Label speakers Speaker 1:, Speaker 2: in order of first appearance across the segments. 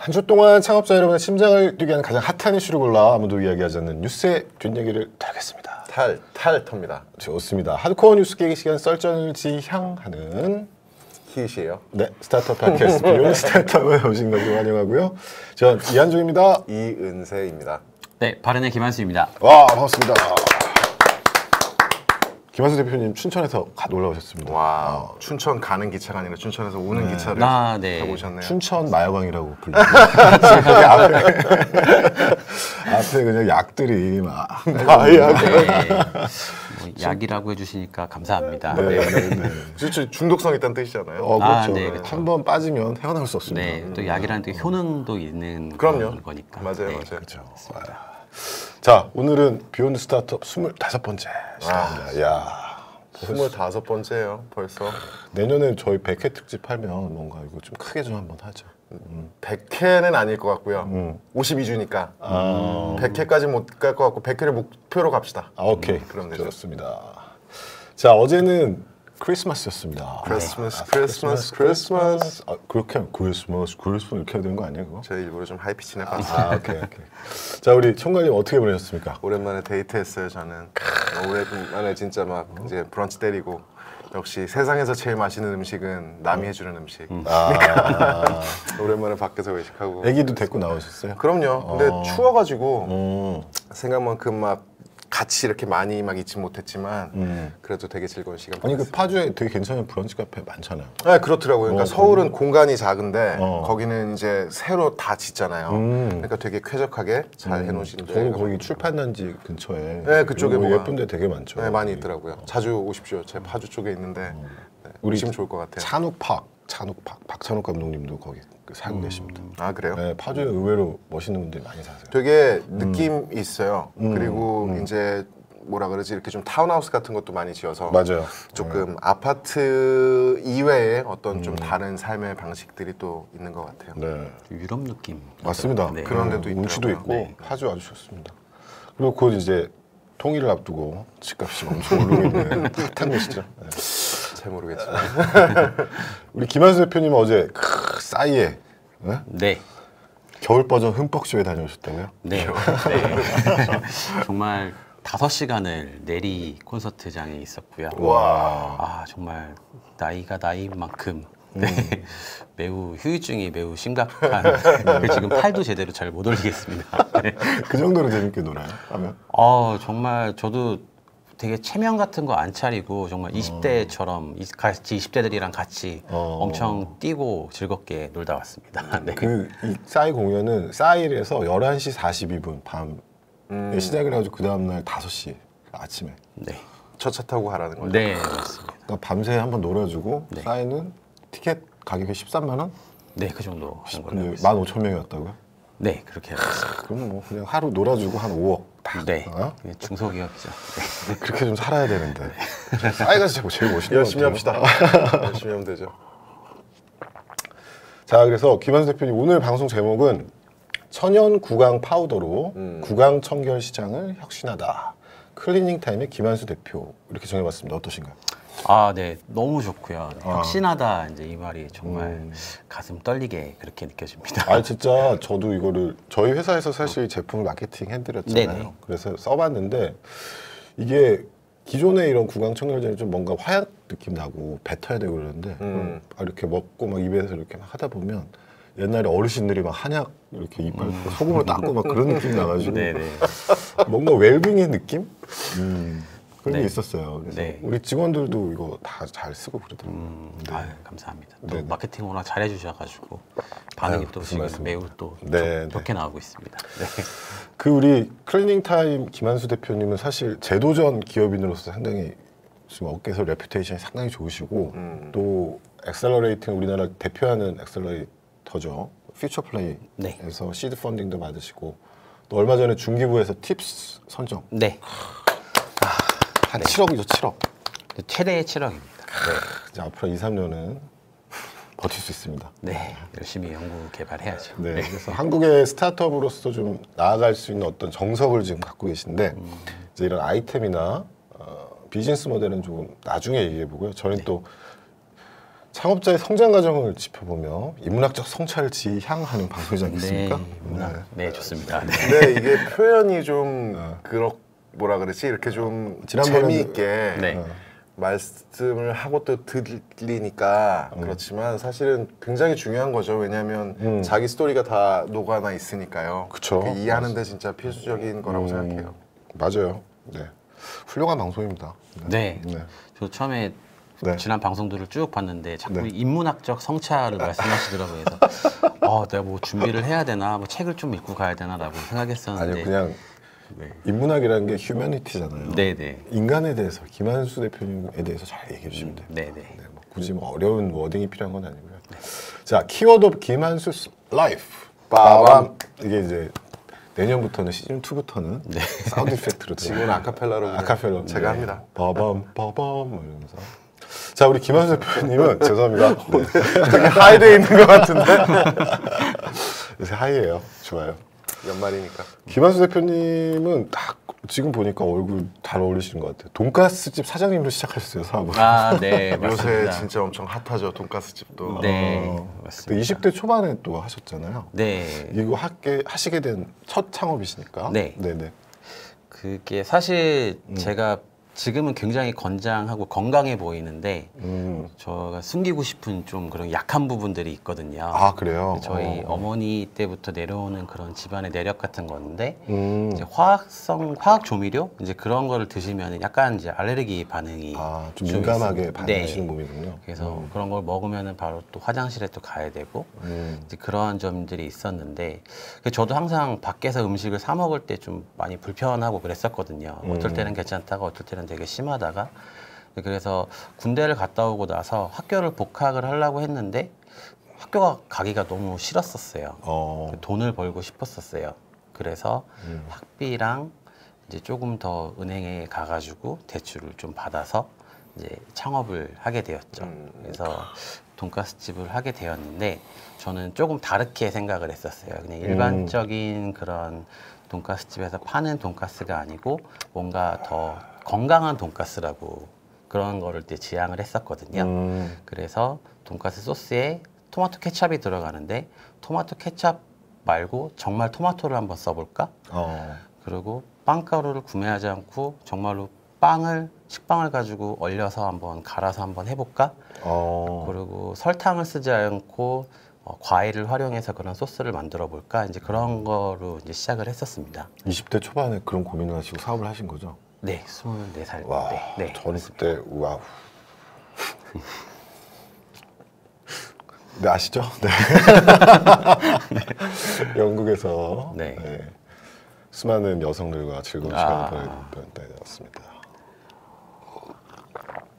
Speaker 1: 한 주 동안 창업자 여러분의 심장을 뛰게 하는 가장 핫한 이슈를 골라 아무도 이야기하지 않는 뉴스의 뒷얘기를 털겠습니다.
Speaker 2: 텁니다.
Speaker 1: 좋습니다. 하드코어 뉴스 깨기 시간 썰전을 지향하는
Speaker 2: 히읗이에요?
Speaker 1: 네, 스타트업 팟캐스트 비욘드 스타트업에 오신 것을 환영하고요. 전 이한중입니다.
Speaker 2: 이은세입니다.
Speaker 3: 네, 바른의 김한수입니다.
Speaker 1: 와, 반갑습니다. 김한수 대표님 춘천에서 놀러 오셨습니다.
Speaker 2: 와, 춘천 가는 기차가 아니라 춘천에서 오는 기차를
Speaker 3: 네.
Speaker 2: 타고 오셨네요.
Speaker 1: 춘천 마약왕이라고 불리고 앞에 그냥 약들이 막
Speaker 2: 마약.
Speaker 3: 네. 뭐 약이라고 해주시니까 감사합니다.
Speaker 2: 진짜 중독성 있다는 뜻이잖아요.
Speaker 1: 그렇죠.
Speaker 3: 네, 그렇죠.
Speaker 1: 한 번 빠지면 헤어나올 수 없습니다.
Speaker 3: 네, 또 약이라는 게 효능도 있는
Speaker 2: 그럼요.
Speaker 3: 거니까.
Speaker 2: 맞아요,
Speaker 3: 네.
Speaker 2: 맞아요.
Speaker 1: 그렇죠. 자, 오늘은 비욘드 스타트업 25번째 시간입니다. 야,
Speaker 2: 25번째예요, 벌써.
Speaker 1: 내년에 저희 100회 특집 하면 뭔가 이거 좀 크게 좀 한번 하죠.
Speaker 2: 100회는 아닐 것 같고요. 52주니까. 100회까지 못 갈 것 같고 100회를 목표로 갑시다.
Speaker 1: 오케이.
Speaker 2: 그럼 되죠.
Speaker 1: 좋습니다. 자, 어제는 크리스마스였습니다.
Speaker 2: 크리스마스.
Speaker 1: 그렇게 하면 크리스마스 이렇게 해야 되는 거 아니에요, 그거?
Speaker 2: 제가 일부러 좀 하이피치 내봤어요.
Speaker 1: 오케이. 자, 우리 총괄님 어떻게 보내셨습니까?
Speaker 2: 오랜만에 데이트했어요, 저는. 오랜만에 진짜 막 이제 브런치 때리고. 역시 세상에서 제일 맛있는 음식은 남이 해주는 음식. 오랜만에 밖에서 외식하고.
Speaker 1: 애기도 데리고 나오셨어요?
Speaker 2: 그럼요. 근데 추워가지고 생각만큼 막 같이 이렇게 많이 막 있지 못했지만 그래도 되게 즐거운 시간
Speaker 1: 아니,
Speaker 2: 보냈어요.
Speaker 1: 그 파주에 되게 괜찮은 브런치 카페 많잖아요.
Speaker 2: 네, 그렇더라고요. 그러니까 서울은 공간이 작은데
Speaker 1: 어.
Speaker 2: 거기는 이제 새로 다 짓잖아요. 그러니까 되게 쾌적하게 잘 해놓으신데.
Speaker 1: 저도 거기 출판단지 근처에
Speaker 2: 네, 그쪽에
Speaker 1: 뭐
Speaker 2: 뭐가-
Speaker 1: 예쁜 데 되게 많죠.
Speaker 2: 네, 많이 있더라고요. 자주 오십시오. 제 파주 쪽에 있는데 네,
Speaker 1: 우리
Speaker 2: 오시면 좋을 것 같아요.
Speaker 1: 찬욱팍 박찬욱 감독님도 거기 살고 계십니다.
Speaker 2: 아, 그래요?
Speaker 1: 네, 파주에 의외로 멋있는 분들이 많이 사세요.
Speaker 2: 되게 느낌 있어요. 그리고 이제 뭐라 그러지, 이렇게 좀 타운하우스 같은 것도 많이 지어서
Speaker 1: 맞아요.
Speaker 2: 조금 아파트 이외의 어떤 좀 다른 삶의 방식들이 또 있는 것 같아요.
Speaker 1: 네,
Speaker 3: 유럽 느낌.
Speaker 1: 맞습니다.
Speaker 3: 네.
Speaker 2: 그런 데도
Speaker 1: 운치도
Speaker 2: 있더라고요.
Speaker 1: 있고 파주 아주 좋습니다. 그리고 곧 이제 통일을 앞두고 집값이 엄청 오르고 있는 핫한 곳이죠. 네.
Speaker 2: 잘 모르겠지만
Speaker 1: 우리 김한수 대표님 어제 싸이에
Speaker 3: 네.
Speaker 1: 겨울 버전 흠뻑쇼에 다녀오셨다고요?
Speaker 3: 네. 네. 정말 5시간을 내리 콘서트장에 있었고요.
Speaker 1: 와.
Speaker 3: 정말 나이가 나이인 만큼 네. 매우 휴유증이 매우 심각한 지금 팔도 제대로 잘 못 올리겠습니다. 네.
Speaker 1: 그 정도로 재밌게 놀아요? 하면?
Speaker 3: 정말 저도 되게 체면 같은 거 안 차리고 정말 20대처럼 같이 20대들이랑 같이 엄청 뛰고 즐겁게 놀다 왔습니다. 네.
Speaker 1: 이 싸이 공연은 싸이에서 11시 42분 밤에 시작을 해가지고 그 다음날 5시 아침에.
Speaker 3: 네.
Speaker 2: 저 차 타고 가라는 거죠.
Speaker 3: 네, 맞습니다.
Speaker 1: 그러니까 밤새 한번 놀아주고
Speaker 3: 네.
Speaker 1: 싸이는 티켓 가격이 13만 원?
Speaker 3: 네, 그 정도 하는 걸로 알고
Speaker 1: 근데
Speaker 3: 있습니다.
Speaker 1: 15,000명이 왔다고요?
Speaker 3: 네, 그렇게 알고 있습니다.
Speaker 1: 그럼 뭐 그냥 하루 놀아주고 한 5억 다.
Speaker 3: 네,
Speaker 1: 어?
Speaker 3: 중소기업이죠. 네.
Speaker 1: 그렇게 좀 살아야 되는데. 싸이가 진짜 제일 멋있는
Speaker 2: 열심히
Speaker 1: 것
Speaker 2: 합시다.
Speaker 1: 같아요.
Speaker 2: 열심히 하면 되죠.
Speaker 1: 자, 그래서 김한수 대표님 오늘 방송 제목은 천연 구강 파우더로 구강 청결 시장을 혁신하다. 클리닝 타임의 김한수 대표 이렇게 정해봤습니다. 어떠신가요?
Speaker 3: 네, 너무 좋고요. 혁신하다 이제 이 말이 정말 가슴 떨리게 그렇게 느껴집니다.
Speaker 1: 아, 진짜 저도 이거를 저희 회사에서 사실 제품을 마케팅 해드렸잖아요.
Speaker 3: 네네.
Speaker 1: 그래서 써봤는데 이게 기존의 이런 구강 청결제는 좀 뭔가 화약 느낌 나고 뱉어야 되고 그러는데 이렇게 먹고 막 입에서 이렇게 막 하다 보면 옛날에 어르신들이 막 한약 이렇게 이빨 소금을 닦고 막 그런 느낌 나가지고
Speaker 3: 네네.
Speaker 1: 뭔가 웰빙의 느낌? 그런
Speaker 3: 네.
Speaker 1: 게 있었어요. 그래서
Speaker 3: 네.
Speaker 1: 우리 직원들도 이거 다 잘 쓰고 그러더라고요.
Speaker 3: 감사합니다. 또
Speaker 1: 네네.
Speaker 3: 마케팅 워낙 잘해주셔가지고 반응이
Speaker 1: 아유,
Speaker 3: 또
Speaker 1: 무슨
Speaker 3: 지금
Speaker 1: 말씀이에요.
Speaker 3: 매우 또
Speaker 1: 네,
Speaker 3: 좋게 나오고 있습니다. 네.
Speaker 1: 그 우리 클리닝 타임 김한수 대표님은 사실 제도전 기업인으로서 상당히 지금 업계에서 레퓨테이션이 상당히 좋으시고 또 엑셀러레이팅 우리나라 대표하는 엑셀러레이터죠. 퓨처 플레이에서
Speaker 3: 네.
Speaker 1: 시드 펀딩도 받으시고 또 얼마 전에 중기부에서 팁스 선정
Speaker 3: 네.
Speaker 1: 한 7억이죠, 7억.
Speaker 3: 최대의 7억입니다.
Speaker 1: 이제 앞으로 2, 3년은 버틸 수 있습니다.
Speaker 3: 네, 열심히 연구 개발해야죠.
Speaker 1: 네, 그래서 한국의 스타트업으로서 좀 나아갈 수 있는 어떤 정석을 지금 갖고 계신데 이제 이런 아이템이나 비즈니스 모델은 조금 나중에 얘기해 보고요. 저는 또 창업자의 성장 과정을 짚어보며 인문학적 성찰을 지향하는 방송이지 않겠습니까?
Speaker 3: 네, 좋습니다. 네.
Speaker 2: 근데 이게 표현이 좀 뭐라 그러지? 이렇게 좀 재미있게
Speaker 3: 네.
Speaker 2: 말씀을 하고 또 들리니까 그렇지만 사실은 굉장히 중요한 거죠. 왜냐하면 자기 스토리가 다 녹아나 있으니까요.
Speaker 1: 그쵸.
Speaker 2: 이해하는데 진짜 필수적인 거라고 생각해요.
Speaker 1: 맞아요. 네, 훌륭한 방송입니다.
Speaker 3: 네. 저 처음에 지난 방송들을 쭉 봤는데 자꾸 인문학적 성찰을 말씀하시더라고요. 그래서 내가 뭐 준비를 해야 되나, 뭐 책을 좀 읽고 가야 되나라고 생각했었는데
Speaker 1: 아니요, 그냥 인문학이라는 게 휴머니티잖아요.
Speaker 3: 네네.
Speaker 1: 인간에 대해서 김한수 대표님에 대해서 잘 얘기해 주시면 돼요.
Speaker 3: 네네.
Speaker 1: 네, 뭐 굳이 뭐 어려운 워딩이 필요한 건 아니고요. 자, 키워드 오브 김한수 라이프. 빠밤. 이게 이제 내년부터는 시즌 2부터는 사운드 이펙트로
Speaker 2: 지금은 아카펠라로
Speaker 1: 아카펠라
Speaker 2: 제가 합니다.
Speaker 1: 빠밤 빠밤 이러면서. 자, 우리 김한수 대표님은 죄송합니다.
Speaker 2: 되게 하이돼 있는 것 같은데.
Speaker 1: 요새 하이예요. 좋아요.
Speaker 2: 연말이니까.
Speaker 1: 김한수 대표님은 딱 지금 보니까 얼굴 잘 어울리시는 것 같아요. 돈가스집 사장님으로 시작하셨어요, 사업을.
Speaker 3: 아, 네,
Speaker 2: 요새
Speaker 3: 맞습니다.
Speaker 2: 진짜 엄청 핫하죠, 돈가스 집도.
Speaker 3: 네, 맞습니다.
Speaker 1: 20대 초반에 또 하셨잖아요.
Speaker 3: 네.
Speaker 1: 이거 하시게 된 첫 창업이시니까.
Speaker 3: 네.
Speaker 1: 네네.
Speaker 3: 그게 사실 제가 지금은 굉장히 건장하고 건강해 보이는데 제가 숨기고 싶은 좀 그런 약한 부분들이 있거든요.
Speaker 1: 아, 그래요?
Speaker 3: 저희 어머니 때부터 내려오는 그런 집안의 내력 같은 건데 이제 화학 조미료 이제 그런 거를 드시면 약간 이제 알레르기 반응이
Speaker 1: 좀 민감하게
Speaker 3: 있습니다.
Speaker 1: 반응하시는 몸이군요.
Speaker 3: 그래서 그런 걸 먹으면은 바로 또 화장실에 또 가야 되고 이제 그런 점들이 있었는데 저도 항상 밖에서 음식을 사 먹을 때 좀 많이 불편하고 그랬었거든요. 어떨 때는 괜찮다가 어떨 때는 되게 심하다가 그래서 군대를 갔다 오고 나서 학교를 복학을 하려고 했는데 학교가 가기가 너무 싫었었어요. 돈을 벌고 싶었었어요. 그래서 학비랑 이제 조금 더 은행에 가가지고 대출을 좀 받아서 이제 창업을 하게 되었죠. 그래서 돈가스 집을 하게 되었는데 저는 조금 다르게 생각을 했었어요. 그냥 일반적인 그런 돈가스 집에서 파는 돈가스가 아니고 뭔가 더 건강한 돈가스라고 그런 거를 때 지향을 했었거든요. 그래서 돈가스 소스에 토마토 케찹이 들어가는데 토마토 케찹 말고 정말 토마토를 한번 써볼까? 그리고 빵가루를 구매하지 않고 정말로 식빵을 가지고 얼려서 한번 갈아서 한번 해볼까? 그리고 설탕을 쓰지 않고 과일을 활용해서 그런 소스를 만들어 볼까? 이제 그런 거로 이제 시작을 했었습니다.
Speaker 1: 20대 초반에 그런 고민을 하시고 사업을 하신 거죠?
Speaker 3: 네, 24살
Speaker 1: 와,
Speaker 3: 때. 네,
Speaker 1: 저는 그때 와우. 네, 아시죠? 네. 영국에서 수많은 여성들과 즐거운 시간을 보냈던 때였습니다.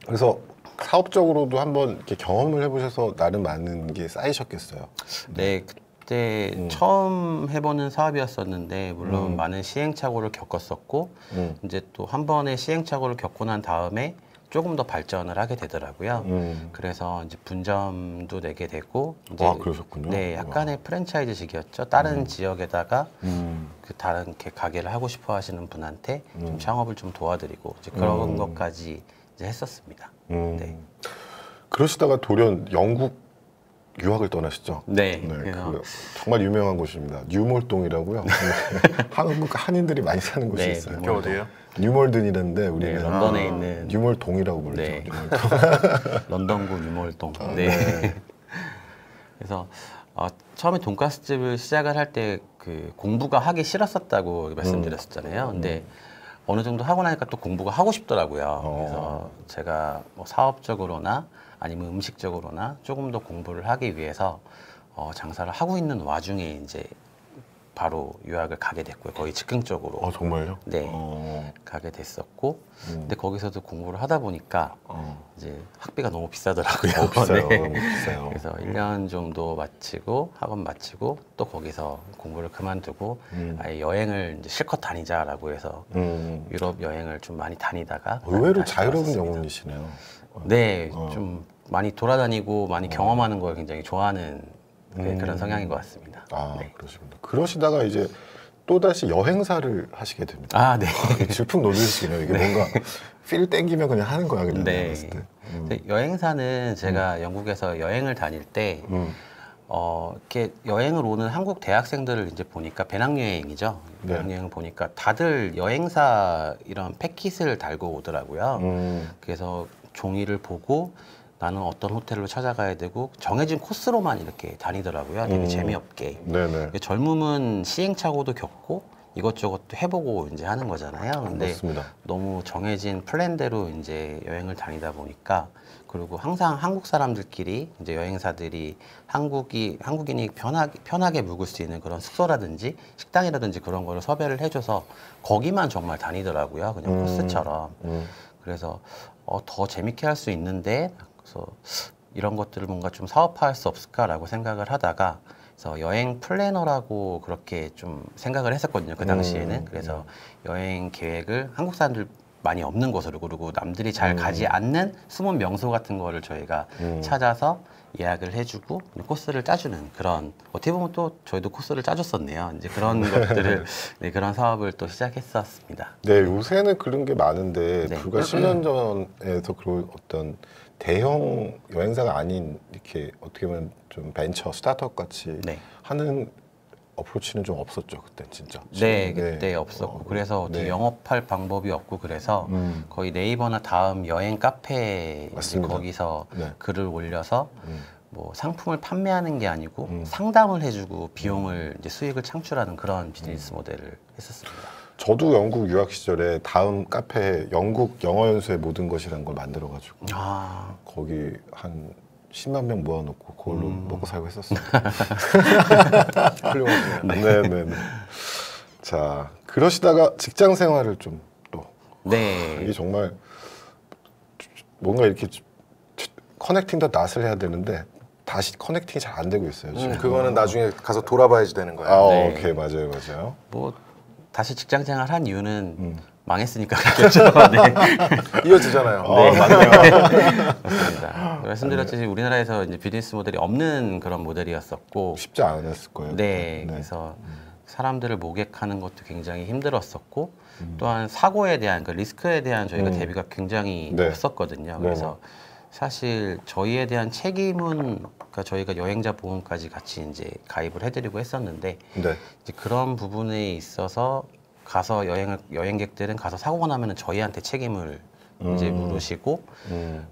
Speaker 1: 그래서 사업적으로도 한번 이렇게 경험을 해보셔서 나름 많은 게 쌓이셨겠어요.
Speaker 3: 네, 그때 처음 해보는 사업이었었는데 물론 많은 시행착오를 겪었었고 이제 또 한 번의 시행착오를 겪고 난 다음에 조금 더 발전을 하게 되더라고요. 그래서 이제 분점도 내게 되고 이제
Speaker 1: 그러셨군요.
Speaker 3: 네, 약간의 프랜차이즈식이었죠. 다른 지역에다가 그 다른 이렇게 가게를 하고 싶어 하시는 분한테 좀 창업을 좀 도와드리고 이제 그런 것까지 이제 했었습니다. 네.
Speaker 1: 그러시다가 돌연 영국 유학을 떠나셨죠?
Speaker 3: 네.
Speaker 1: 그 정말 유명한 곳입니다. 뉴몰동이라고요. 한국 한인들이 많이 사는 곳이 있어요.
Speaker 2: 그게 어디예요?
Speaker 1: 뉴몰든이라는데 우리는
Speaker 3: 런던에 있는
Speaker 1: 뉴몰동이라고 부르죠.
Speaker 3: 네.
Speaker 1: 뉴몰동.
Speaker 3: 런던구 뉴몰동. 네. 그래서 처음에 돈가스집을 시작을 할 때 그 공부가 하기 싫었었다고 말씀드렸었잖아요. 근데 어느 정도 하고 나니까 또 공부가 하고 싶더라고요. 그래서 제가 뭐 사업적으로나 아니면 음식적으로나 조금 더 공부를 하기 위해서 장사를 하고 있는 와중에 이제 바로 유학을 가게 됐고요. 거의 즉흥적으로.
Speaker 1: 정말요?
Speaker 3: 네. 가게 됐었고, 근데 거기서도 공부를 하다 보니까 이제 학비가 너무 비싸더라고요.
Speaker 1: 비싸요.
Speaker 3: 네.
Speaker 1: 비싸요.
Speaker 3: 그래서 1년 정도 마치고 학원 마치고 또 거기서 공부를 그만두고 아예 여행을 이제 실컷 다니자라고 해서 유럽 여행을 좀 많이 다니다가
Speaker 1: 의외로
Speaker 3: 다시
Speaker 1: 자유로운
Speaker 3: 돌아왔습니다.
Speaker 1: 영혼이시네요.
Speaker 3: 네, 좀 많이 돌아다니고 많이 경험하는 걸 굉장히 좋아하는 그런 성향인 것 같습니다. 네.
Speaker 1: 그러시군요. 그러시다가 이제 또다시 여행사를 하시게 됩니다.
Speaker 3: 아, 네.
Speaker 1: 질풍노도시네요. 이게 뭔가 필 땡기면 그냥 하는 거야 그냥.
Speaker 3: 네.
Speaker 1: 내가 봤을 때.
Speaker 3: 근데 여행사는 제가 영국에서 여행을 다닐 때 이렇게 여행을 오는 한국 대학생들을 이제 보니까 배낭여행이죠.
Speaker 1: 네.
Speaker 3: 배낭여행을 보니까 다들 여행사 이런 패킷을 달고 오더라고요. 그래서 종이를 보고 나는 어떤 호텔로 찾아가야 되고 정해진 코스로만 이렇게 다니더라고요. 되게 재미없게.
Speaker 1: 네네.
Speaker 3: 젊음은 시행착오도 겪고 이것저것 해보고 이제 하는 거잖아요. 근데
Speaker 1: 맞습니다.
Speaker 3: 너무 정해진 플랜대로 이제 여행을 다니다 보니까 그리고 항상 한국 사람들끼리 이제 여행사들이 한국인이 편하게 묵을 수 있는 그런 숙소라든지 식당이라든지 그런 거를 섭외를 해줘서 거기만 정말 다니더라고요. 그냥 코스처럼. 그래서 더 재밌게 할 수 있는데 그래서 이런 것들을 뭔가 좀 사업화할 수 없을까라고 생각을 하다가 그래서 여행 플래너라고 그렇게 좀 생각을 했었거든요. 그 당시에는. 그래서 여행 계획을 한국 사람들 많이 없는 곳으로 그리고 남들이 잘 가지 않는 숨은 명소 같은 거를 저희가 찾아서 예약을 해주고 코스를 짜주는 그런 어떻게 보면 또 저희도 코스를 짜줬었네요. 이제 그런 것들을 네, 그런 사업을 또 시작했었습니다.
Speaker 1: 네, 요새는 그런 게 많은데
Speaker 3: 네.
Speaker 1: 불과 10년 전에서 그런 어떤 대형 여행사가 아닌 이렇게 어떻게 보면 좀 벤처 스타트업 같이
Speaker 3: 네.
Speaker 1: 하는 어프로치는 좀 없었죠 그때 진짜.
Speaker 3: 네, 그때 없었고 그래서 어떻게
Speaker 1: 네.
Speaker 3: 영업할 방법이 없고 그래서 거의 네이버나 다음 여행 카페 이제
Speaker 1: 맞습니다.
Speaker 3: 거기서
Speaker 1: 네.
Speaker 3: 글을 올려서 뭐 상품을 판매하는 게 아니고 상담을 해주고 비용을 이제 수익을 창출하는 그런 비즈니스 모델을 했었습니다.
Speaker 1: 저도 영국 유학 시절에 다음 카페에 영국 영어 연수의 모든 것이라는 걸 만들어가지고
Speaker 3: 아,
Speaker 1: 거기 한 10만 명 모아놓고 그걸로 먹고 살고 했었어요.
Speaker 2: 훌륭하네요.
Speaker 1: 네네네. 자 그러시다가 직장 생활을 좀 또
Speaker 3: 네.
Speaker 1: 이게 정말 뭔가 이렇게 커넥팅 더 낫을 해야 되는데 다시 커넥팅이 잘 안 되고 있어요. 지금.
Speaker 2: 그거는 나중에 가서 돌아봐야지 되는 거예요.
Speaker 1: 아
Speaker 3: 네.
Speaker 1: 오케이 맞아요 맞아요.
Speaker 3: 뭐 다시 직장 생활 한 이유는 망했으니까 그렇겠죠. 네.
Speaker 2: 이어지잖아요.
Speaker 3: 맞습니다. 말씀드렸듯이 우리나라에서 이제 비즈니스 모델이 없는 그런 모델이었었고,
Speaker 1: 쉽지 않았을 거예요.
Speaker 3: 네, 그래서 사람들을 모객하는 것도 굉장히 힘들었었고, 또한 사고에 대한 그 리스크에 대한 저희가 대비가 굉장히
Speaker 1: 네.
Speaker 3: 없었거든요. 그래서 사실 저희에 대한 책임은 그러니까 저희가 여행자 보험까지 같이 이제 가입을 해드리고 했었는데
Speaker 1: 네.
Speaker 3: 이제 그런 부분에 있어서 가서 여행객들은 가서 사고가 나면은 저희한테 책임을 이제 물으시고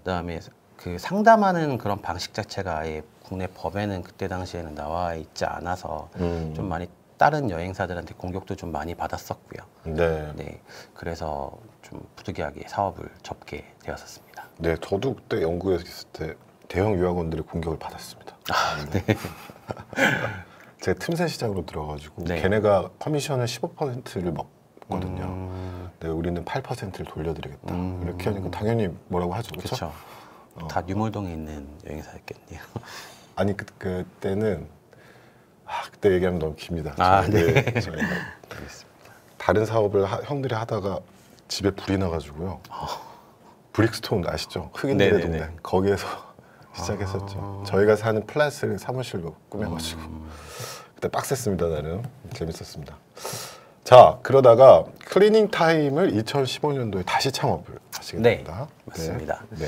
Speaker 3: 그다음에 그 상담하는 그런 방식 자체가 아예 국내 법에는 그때 당시에는 나와 있지 않아서 좀 많이 다른 여행사들한테 공격도 좀 많이 받았었고요.
Speaker 1: 네.
Speaker 3: 네, 그래서 좀 부득이하게 사업을 접게 되었었습니다.
Speaker 1: 네, 저도 그때 영국에 있을 때 대형 유학원들의 공격을 받았습니다.
Speaker 3: 아, 네.
Speaker 1: 제가 틈새 시장으로 들어가지고
Speaker 3: 네.
Speaker 1: 걔네가 커미션을 15%를 먹거든요. 네, 우리는 8%를 돌려드리겠다. 이렇게 하니까 당연히 뭐라고 하죠, 그렇죠?
Speaker 3: 그렇죠. 다 유물동에 있는 여행사였겠네요.
Speaker 1: 아니 그때는 그때 얘기하면 너무 깁니다.
Speaker 3: 아,
Speaker 1: 저희가
Speaker 3: 알겠습니다.
Speaker 1: 다른 사업을 형들이 하다가 집에 불이 나가지고요. 브릭스톤 아시죠? 흑인들의
Speaker 3: 네네네.
Speaker 1: 동네. 거기에서 시작했었죠. 저희가 사는 플랫을 사무실로 꾸며가지고 그때 빡셌습니다. 나름 재밌었습니다. 자 그러다가 클리닝 타임을 2015년도에 다시 창업을 하시게
Speaker 3: 네,
Speaker 1: 됩니다.
Speaker 3: 맞습니다.
Speaker 1: 네.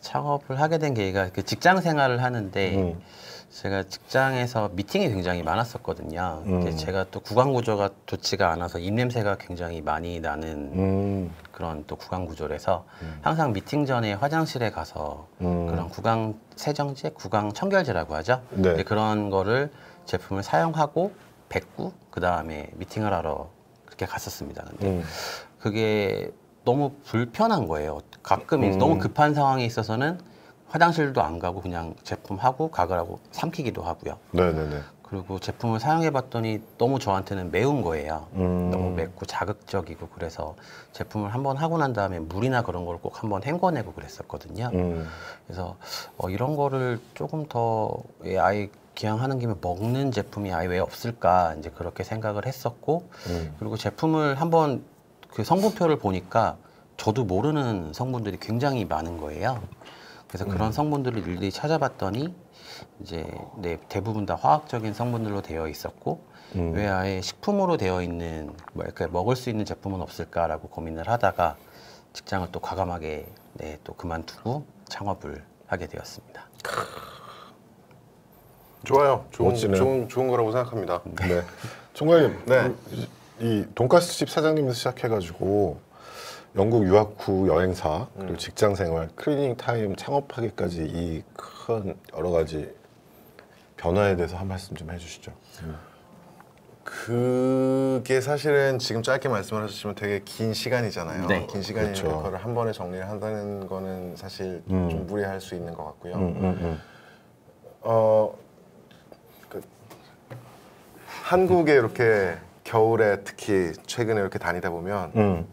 Speaker 3: 창업을 하게 된 계기가 그 직장 생활을 하는데 제가 직장에서 미팅이 굉장히 많았었거든요. 근데 제가 또 구강 구조가 좋지가 않아서 입냄새가 굉장히 많이 나는 그런 또 구강 구조라서 항상 미팅 전에 화장실에 가서 그런 구강 세정제, 구강 청결제라고 하죠.
Speaker 1: 네.
Speaker 3: 근데 그런 거를 제품을 사용하고 뱉고 그 다음에 미팅을 하러 그렇게 갔었습니다. 근데 그게 너무 불편한 거예요. 가끔 너무 급한 상황에 있어서는 화장실도 안 가고 그냥 제품하고 가글하고 삼키기도 하고요.
Speaker 1: 네네네.
Speaker 3: 그리고 제품을 사용해봤더니 너무 저한테는 매운 거예요. 너무 맵고 자극적이고 그래서 제품을 한번 하고 난 다음에 물이나 그런 걸 꼭 한번 헹궈내고 그랬었거든요. 그래서 이런 거를 조금 더 아예 기왕하는 김에 먹는 제품이 아예 왜 없을까 이제 그렇게 생각을 했었고 그리고 제품을 한번 그 성분표를 보니까 저도 모르는 성분들이 굉장히 많은 거예요. 그래서 그런 성분들을 일일이 찾아봤더니 이제 대부분 다 화학적인 성분들로 되어 있었고 왜 아예 식품으로 되어 있는 뭐 이렇게 먹을 수 있는 제품은 없을까라고 고민을 하다가 직장을 또 과감하게 네, 또 그만두고 창업을 하게 되었습니다.
Speaker 2: 좋아요.
Speaker 1: 멋지네요.
Speaker 2: 좋은 거라고 생각합니다.
Speaker 1: 네. 총괄님,
Speaker 2: 네.
Speaker 1: 이 돈가스집 사장님에서 시작해가지고 영국 유학 후 여행사 그리고 직장생활, 클리닝 타임 창업하기까지 이 큰 여러 가지 변화에 대해서 한 말씀 좀 해주시죠.
Speaker 2: 그게 사실은 지금 짧게 말씀을 하셨지만 되게 긴 시간이잖아요.
Speaker 3: 네.
Speaker 2: 긴 시간이니까
Speaker 1: 그렇죠.
Speaker 2: 그거를 한 번에 정리를 한다는 거는 사실 좀 무리할 수 있는 것 같고요. 한국에 이렇게 겨울에 특히 최근에 이렇게 다니다 보면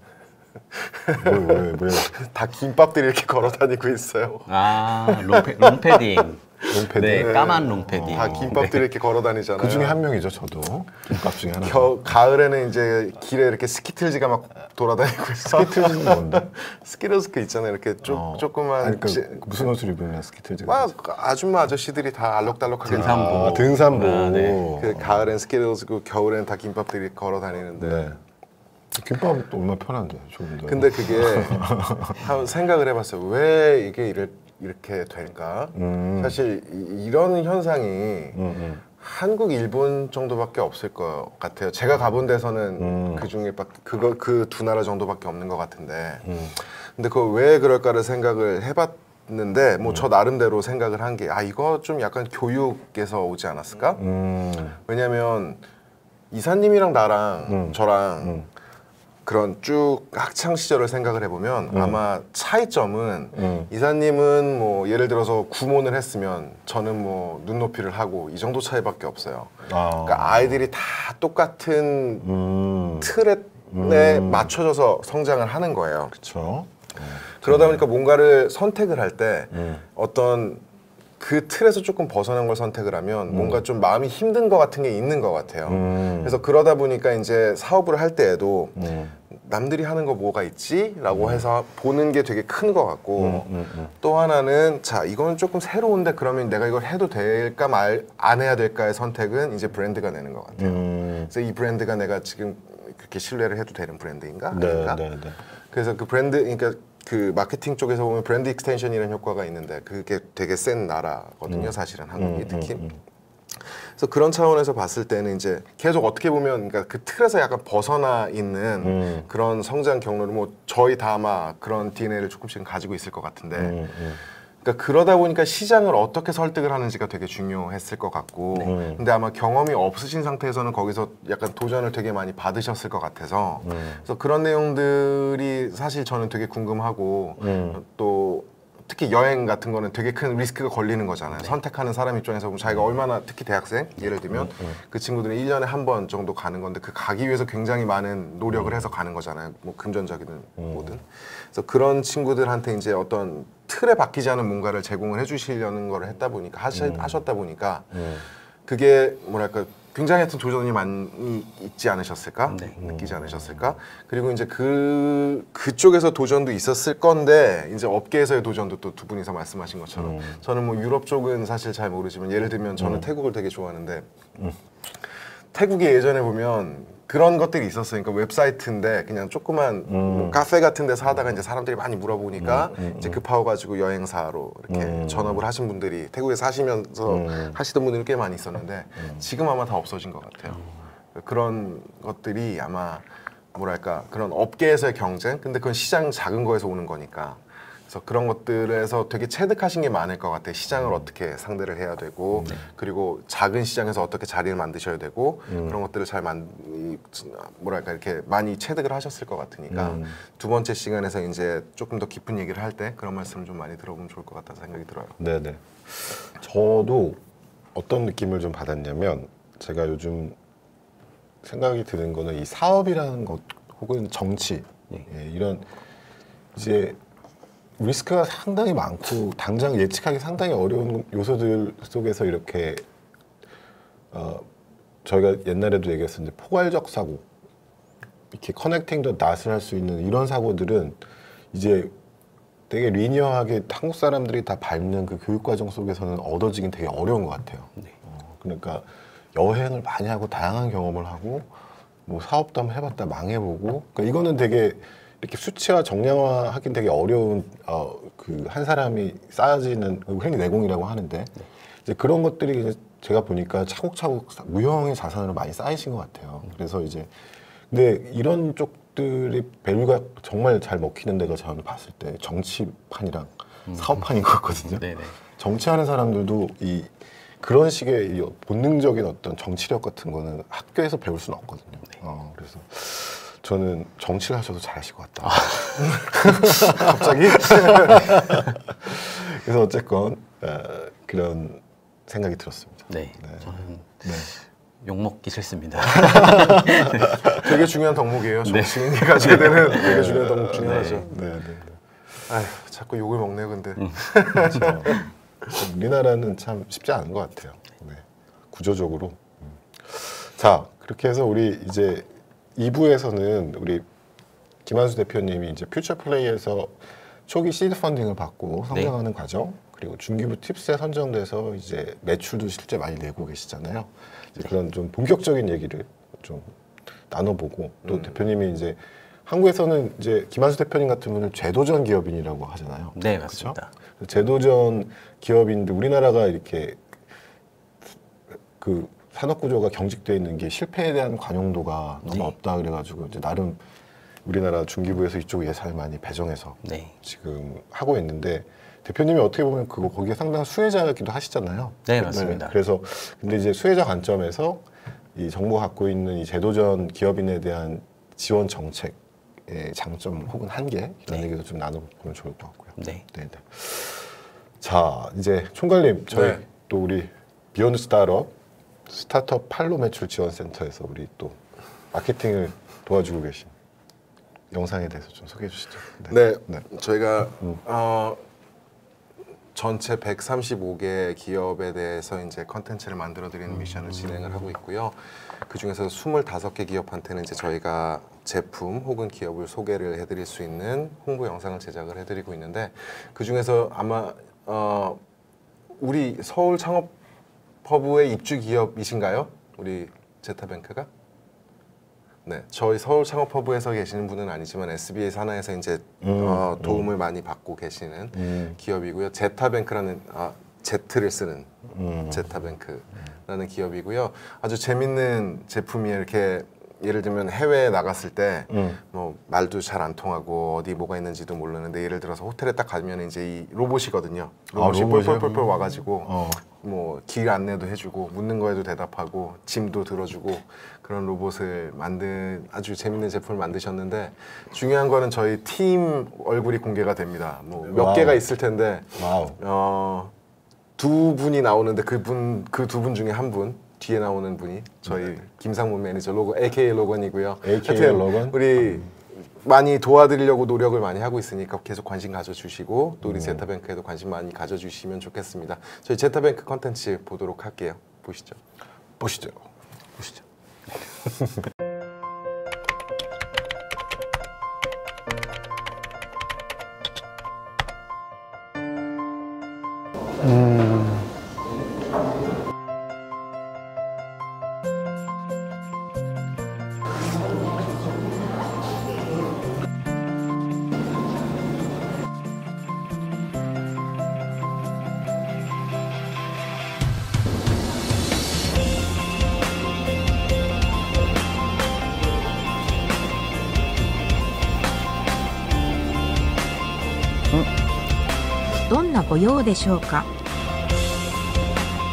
Speaker 1: 왜?
Speaker 2: 다 김밥들이 이렇게 걸어 다니고 있어요.
Speaker 3: 아, 롱패딩.
Speaker 1: 롱패딩.
Speaker 3: 네, 까만 롱패딩.
Speaker 2: 다 김밥들이 이렇게 걸어 다니잖아요.
Speaker 1: 그 중에 한 명이죠, 저도. 김밥 중에 하나.
Speaker 2: 가을에는 이제 길에 이렇게 스키틀즈가 막 돌아다니고 있어.
Speaker 1: 스키틀즈는 뭔데?
Speaker 2: 스키러스크 있잖아요. 이렇게 조그만
Speaker 1: 아니, 무슨 옷을 입으면 스키틀즈가
Speaker 2: 막 아줌마 아저씨들이 다 알록달록하게
Speaker 3: 등산복.
Speaker 1: 등산복.
Speaker 3: 아, 네.
Speaker 2: 그 가을엔 스키러스고 겨울엔 다 김밥들이 걸어 다니는데
Speaker 1: 네. 김밥은 또 얼마나 편한데, 좋은데.
Speaker 2: 근데 그게 한번 생각을 해봤어요. 왜 이게 이렇게 될까? 사실 이런 현상이 한국, 일본 정도밖에 없을 것 같아요. 제가 가본 데서는 그 중에 그 두 나라 정도밖에 없는 것 같은데. 근데 그거 왜 그럴까를 생각을 해봤는데, 뭐 저 나름대로 생각을 한 게, 이거 좀 약간 교육에서 오지 않았을까? 왜냐면 이사님이랑 나랑 저랑 그런 쭉 학창 시절을 생각을 해보면 아마 차이점은 이사님은 뭐 예를 들어서 구몬을 했으면 저는 뭐 눈높이를 하고 이 정도 차이밖에 없어요. 그러니까 아이들이 다 똑같은 틀에 맞춰져서 성장을 하는 거예요.
Speaker 1: 그렇죠.
Speaker 2: 그러다 보니까 뭔가를 선택을 할 때 어떤 그 틀에서 조금 벗어난 걸 선택을 하면 뭔가 좀 마음이 힘든 것 같은 게 있는 것 같아요. 그래서 그러다 보니까 이제 사업을 할 때에도 남들이 하는 거 뭐가 있지? 라고 해서 보는 게 되게 큰 것 같고 또 하나는 자 이건 조금 새로운데 그러면 내가 이걸 해도 될까 안 해야 될까의 선택은 이제 브랜드가 내는 것 같아요. 그래서 이 브랜드가 내가 지금 그렇게 신뢰를 해도 되는 브랜드인가? 아닌가?
Speaker 1: 네.
Speaker 2: 그래서 그 브랜드, 그러니까 그 마케팅 쪽에서 보면 브랜드 익스텐션이라는 효과가 있는데 그게 되게 센 나라거든요. 사실은 한국이 특히. 그래서 그런 차원에서 봤을 때는 이제 계속 어떻게 보면 그러니까 그 틀에서 약간 벗어나 있는 그런 성장 경로를 뭐 저희 다 아마 그런 DNA를 조금씩은 가지고 있을 것 같은데 그러니까 그러다 보니까 시장을 어떻게 설득을 하는지가 되게 중요했을 것 같고 근데 아마 경험이 없으신 상태에서는 거기서 약간 도전을 되게 많이 받으셨을 것 같아서 그래서 그런 내용들이 사실 저는 되게 궁금하고 또 특히 여행 같은 거는 되게 큰 리스크가 걸리는 거잖아요. 선택하는 사람 입장에서 보면 자기가 얼마나 특히 대학생 예를 들면 그 친구들은 1년에 한 번 정도 가는 건데 그 가기 위해서 굉장히 많은 노력을 해서 가는 거잖아요. 뭐 금전적이든 뭐든. 그래서 그런 친구들한테 이제 어떤 틀에 박히지 않은 뭔가를 제공을 해주시려는 걸 했다 보니까 하셨다 보니까 그게 뭐랄까 굉장히 하여튼 도전이 많이 있지 않으셨을까?
Speaker 3: 네.
Speaker 2: 느끼지 않으셨을까? 그리고 이제 그쪽에서 도전도 있었을 건데 이제 업계에서의 도전도 또 두 분이서 말씀하신 것처럼 저는 뭐 유럽 쪽은 사실 잘 모르지만 예를 들면 저는 태국을 되게 좋아하는데 태국이 예전에 보면 그런 것들이 있었어요. 그러니까 웹사이트인데 그냥 조그만 뭐 카페 같은 데서 하다가 이제 사람들이 많이 물어보니까 이제 급하고가지고 여행사로 이렇게 전업을 하신 분들이 태국에 사시면서 하시던 분들이 꽤 많이 있었는데 지금 아마 다 없어진 것 같아요. 그런 것들이 아마 뭐랄까 그런 업계에서의 경쟁 근데 그건 시장 작은 거에서 오는 거니까 그래서 그런 것들에서 되게 체득하신 게 많을 것 같아요. 시장을 어떻게 상대를 해야 되고 그리고 작은 시장에서 어떻게 자리를 만드셔야 되고 그런 것들을 잘 뭐랄까 이렇게 많이 체득을 하셨을 것 같으니까 두 번째 시간에서 이제 조금 더 깊은 얘기를 할 때 그런 말씀을 좀 많이 들어보면 좋을 것 같다는 생각이 들어요.
Speaker 1: 네네. 저도 어떤 느낌을 좀 받았냐면 제가 요즘 생각이 드는 거는 이 사업이라는 것 혹은 정치 이런 이제 리스크가 상당히 많고 당장 예측하기 상당히 어려운 요소들 속에서 이렇게 저희가 옛날에도 얘기했었는데 포괄적 사고 이렇게 커넥팅 더 낫을 할 수 있는 이런 사고들은 이제 되게 리니어하게 한국 사람들이 다 밟는 그 교육 과정 속에서는 얻어지긴 되게 어려운 것 같아요. 그러니까 여행을 많이 하고 다양한 경험을 하고 뭐 사업도 한번 해봤다 망해보고 그러니까 이거는 되게 이렇게 수치화 정량화하긴 되게 어려운 그 한 사람이 쌓아지는 행위 내공이라고 하는데 이제 그런 것들이 이제 제가 보니까 차곡차곡 무형의 자산으로 많이 쌓이신 것 같아요. 그래서 이제 근데 이런 쪽들이 밸류가 정말 잘 먹히는 데가 저는 봤을 때 정치판이랑 사업판인 것 같거든요.
Speaker 3: 네네.
Speaker 1: 정치하는 사람들도 이 그런 식의 이 본능적인 어떤 정치력 같은 거는 학교에서 배울 수는 없거든요. 그래서 저는 정치를 하셔도 잘하실 것 같다. 갑자기? 그래서 어쨌건 그런 생각이 들었습니다.
Speaker 3: 네. 저는 욕먹기 싫습니다.
Speaker 2: 되게 중요한 덕목이에요. 정치인이 가지게 되는 되게 중요한 덕목 중에 하나죠.
Speaker 1: 네.
Speaker 2: 아휴, 자꾸 욕을 먹네 근데.
Speaker 1: 그렇죠. 우리나라는 참 쉽지 않은 것 같아요. 네. 구조적으로. 자, 그렇게 해서 우리 이제 2부에서는 우리 김한수 대표님이 이제 퓨처 플레이에서 초기 시드 펀딩을 받고 성장하는 과정, 그리고 중기부 팁스에 선정돼서 이제 매출도 실제 많이 내고 계시잖아요. 이제 그런 좀 본격적인 얘기를 좀 나눠보고 또 대표님이 이제 한국에서는 이제 김한수 대표님 같은 분은 제도전 기업인이라고 하잖아요.
Speaker 3: 네, 맞습니다.
Speaker 1: 그쵸? 제도전 기업인데 우리나라가 이렇게 그 산업 구조가 경직되어 있는 게 실패에 대한 관용도가 너무 없다 그래가지고 이제 나름 우리나라 중기부에서 이쪽 예산을 많이 배정해서 지금 하고 있는데 대표님이 어떻게 보면 그거 거기에 상당한 수혜자이기도 하시잖아요.
Speaker 3: 네, 맞습니다.
Speaker 1: 그래서 근데 이제 수혜자 관점에서 이 정부가 갖고 있는 이 제도전 기업인에 대한 지원 정책의 장점 혹은 한계 이런 얘기도 좀 나눠보면 좋을 것 같고요. 네. 자, 이제 총괄님 저희 또 우리 비욘드 스타트업 팔로 매출 지원센터에서 우리 또 마케팅을 도와주고 계신 영상에 대해서 좀 소개해 주시죠.
Speaker 2: 네. 저희가 전체 135개 기업에 대해서 이제 컨텐츠를 만들어 드리는 미션을 진행을 하고 있고요. 그 중에서 25개 기업한테는 이제 저희가 제품 혹은 기업을 소개를 해드릴 수 있는 홍보 영상을 제작을 해드리고 있는데 그 중에서 아마 우리 서울 창업허브의 입주 기업이신가요? 우리 제타뱅크가? 네, 저희 서울 창업허브에서 계시는 분은 아니지만 SBA 산하에서 이제 도움을 많이 받고 계시는 기업이고요. 제타뱅크라는 Z를 쓰는 제타뱅크라는 기업이고요. 아주 재밌는 제품이 이렇게 예를 들면 해외에 나갔을 때 뭐 말도 잘 안 통하고 어디 뭐가 있는지도 모르는데 예를 들어서 호텔에 딱 가면 이제 이 로봇이거든요. 로봇이 뻘뻘뻘 와가지고 뭐 길 안내도 해주고 묻는 거에도 대답하고 짐도 들어주고 그런 로봇을 만든 아주 재밌는 제품을 만드셨는데 중요한 거는 저희 팀 얼굴이 공개가 됩니다. 뭐 몇 개가 있을 텐데 두 분이 나오는데 그 두 분 중에 한 분 뒤에 나오는 분이 저희 김상문 매니저 로건 AKA 로건이고요.
Speaker 1: AKA 로건?
Speaker 2: 우리 많이 도와드리려고 노력을 많이 하고 있으니까 계속 관심 가져주시고 또 우리 제타뱅크에도 관심 많이 가져주시면 좋겠습니다. 저희 제타뱅크 컨텐츠 보도록 할게요. 보시죠.
Speaker 4: どんなご用でしょうか。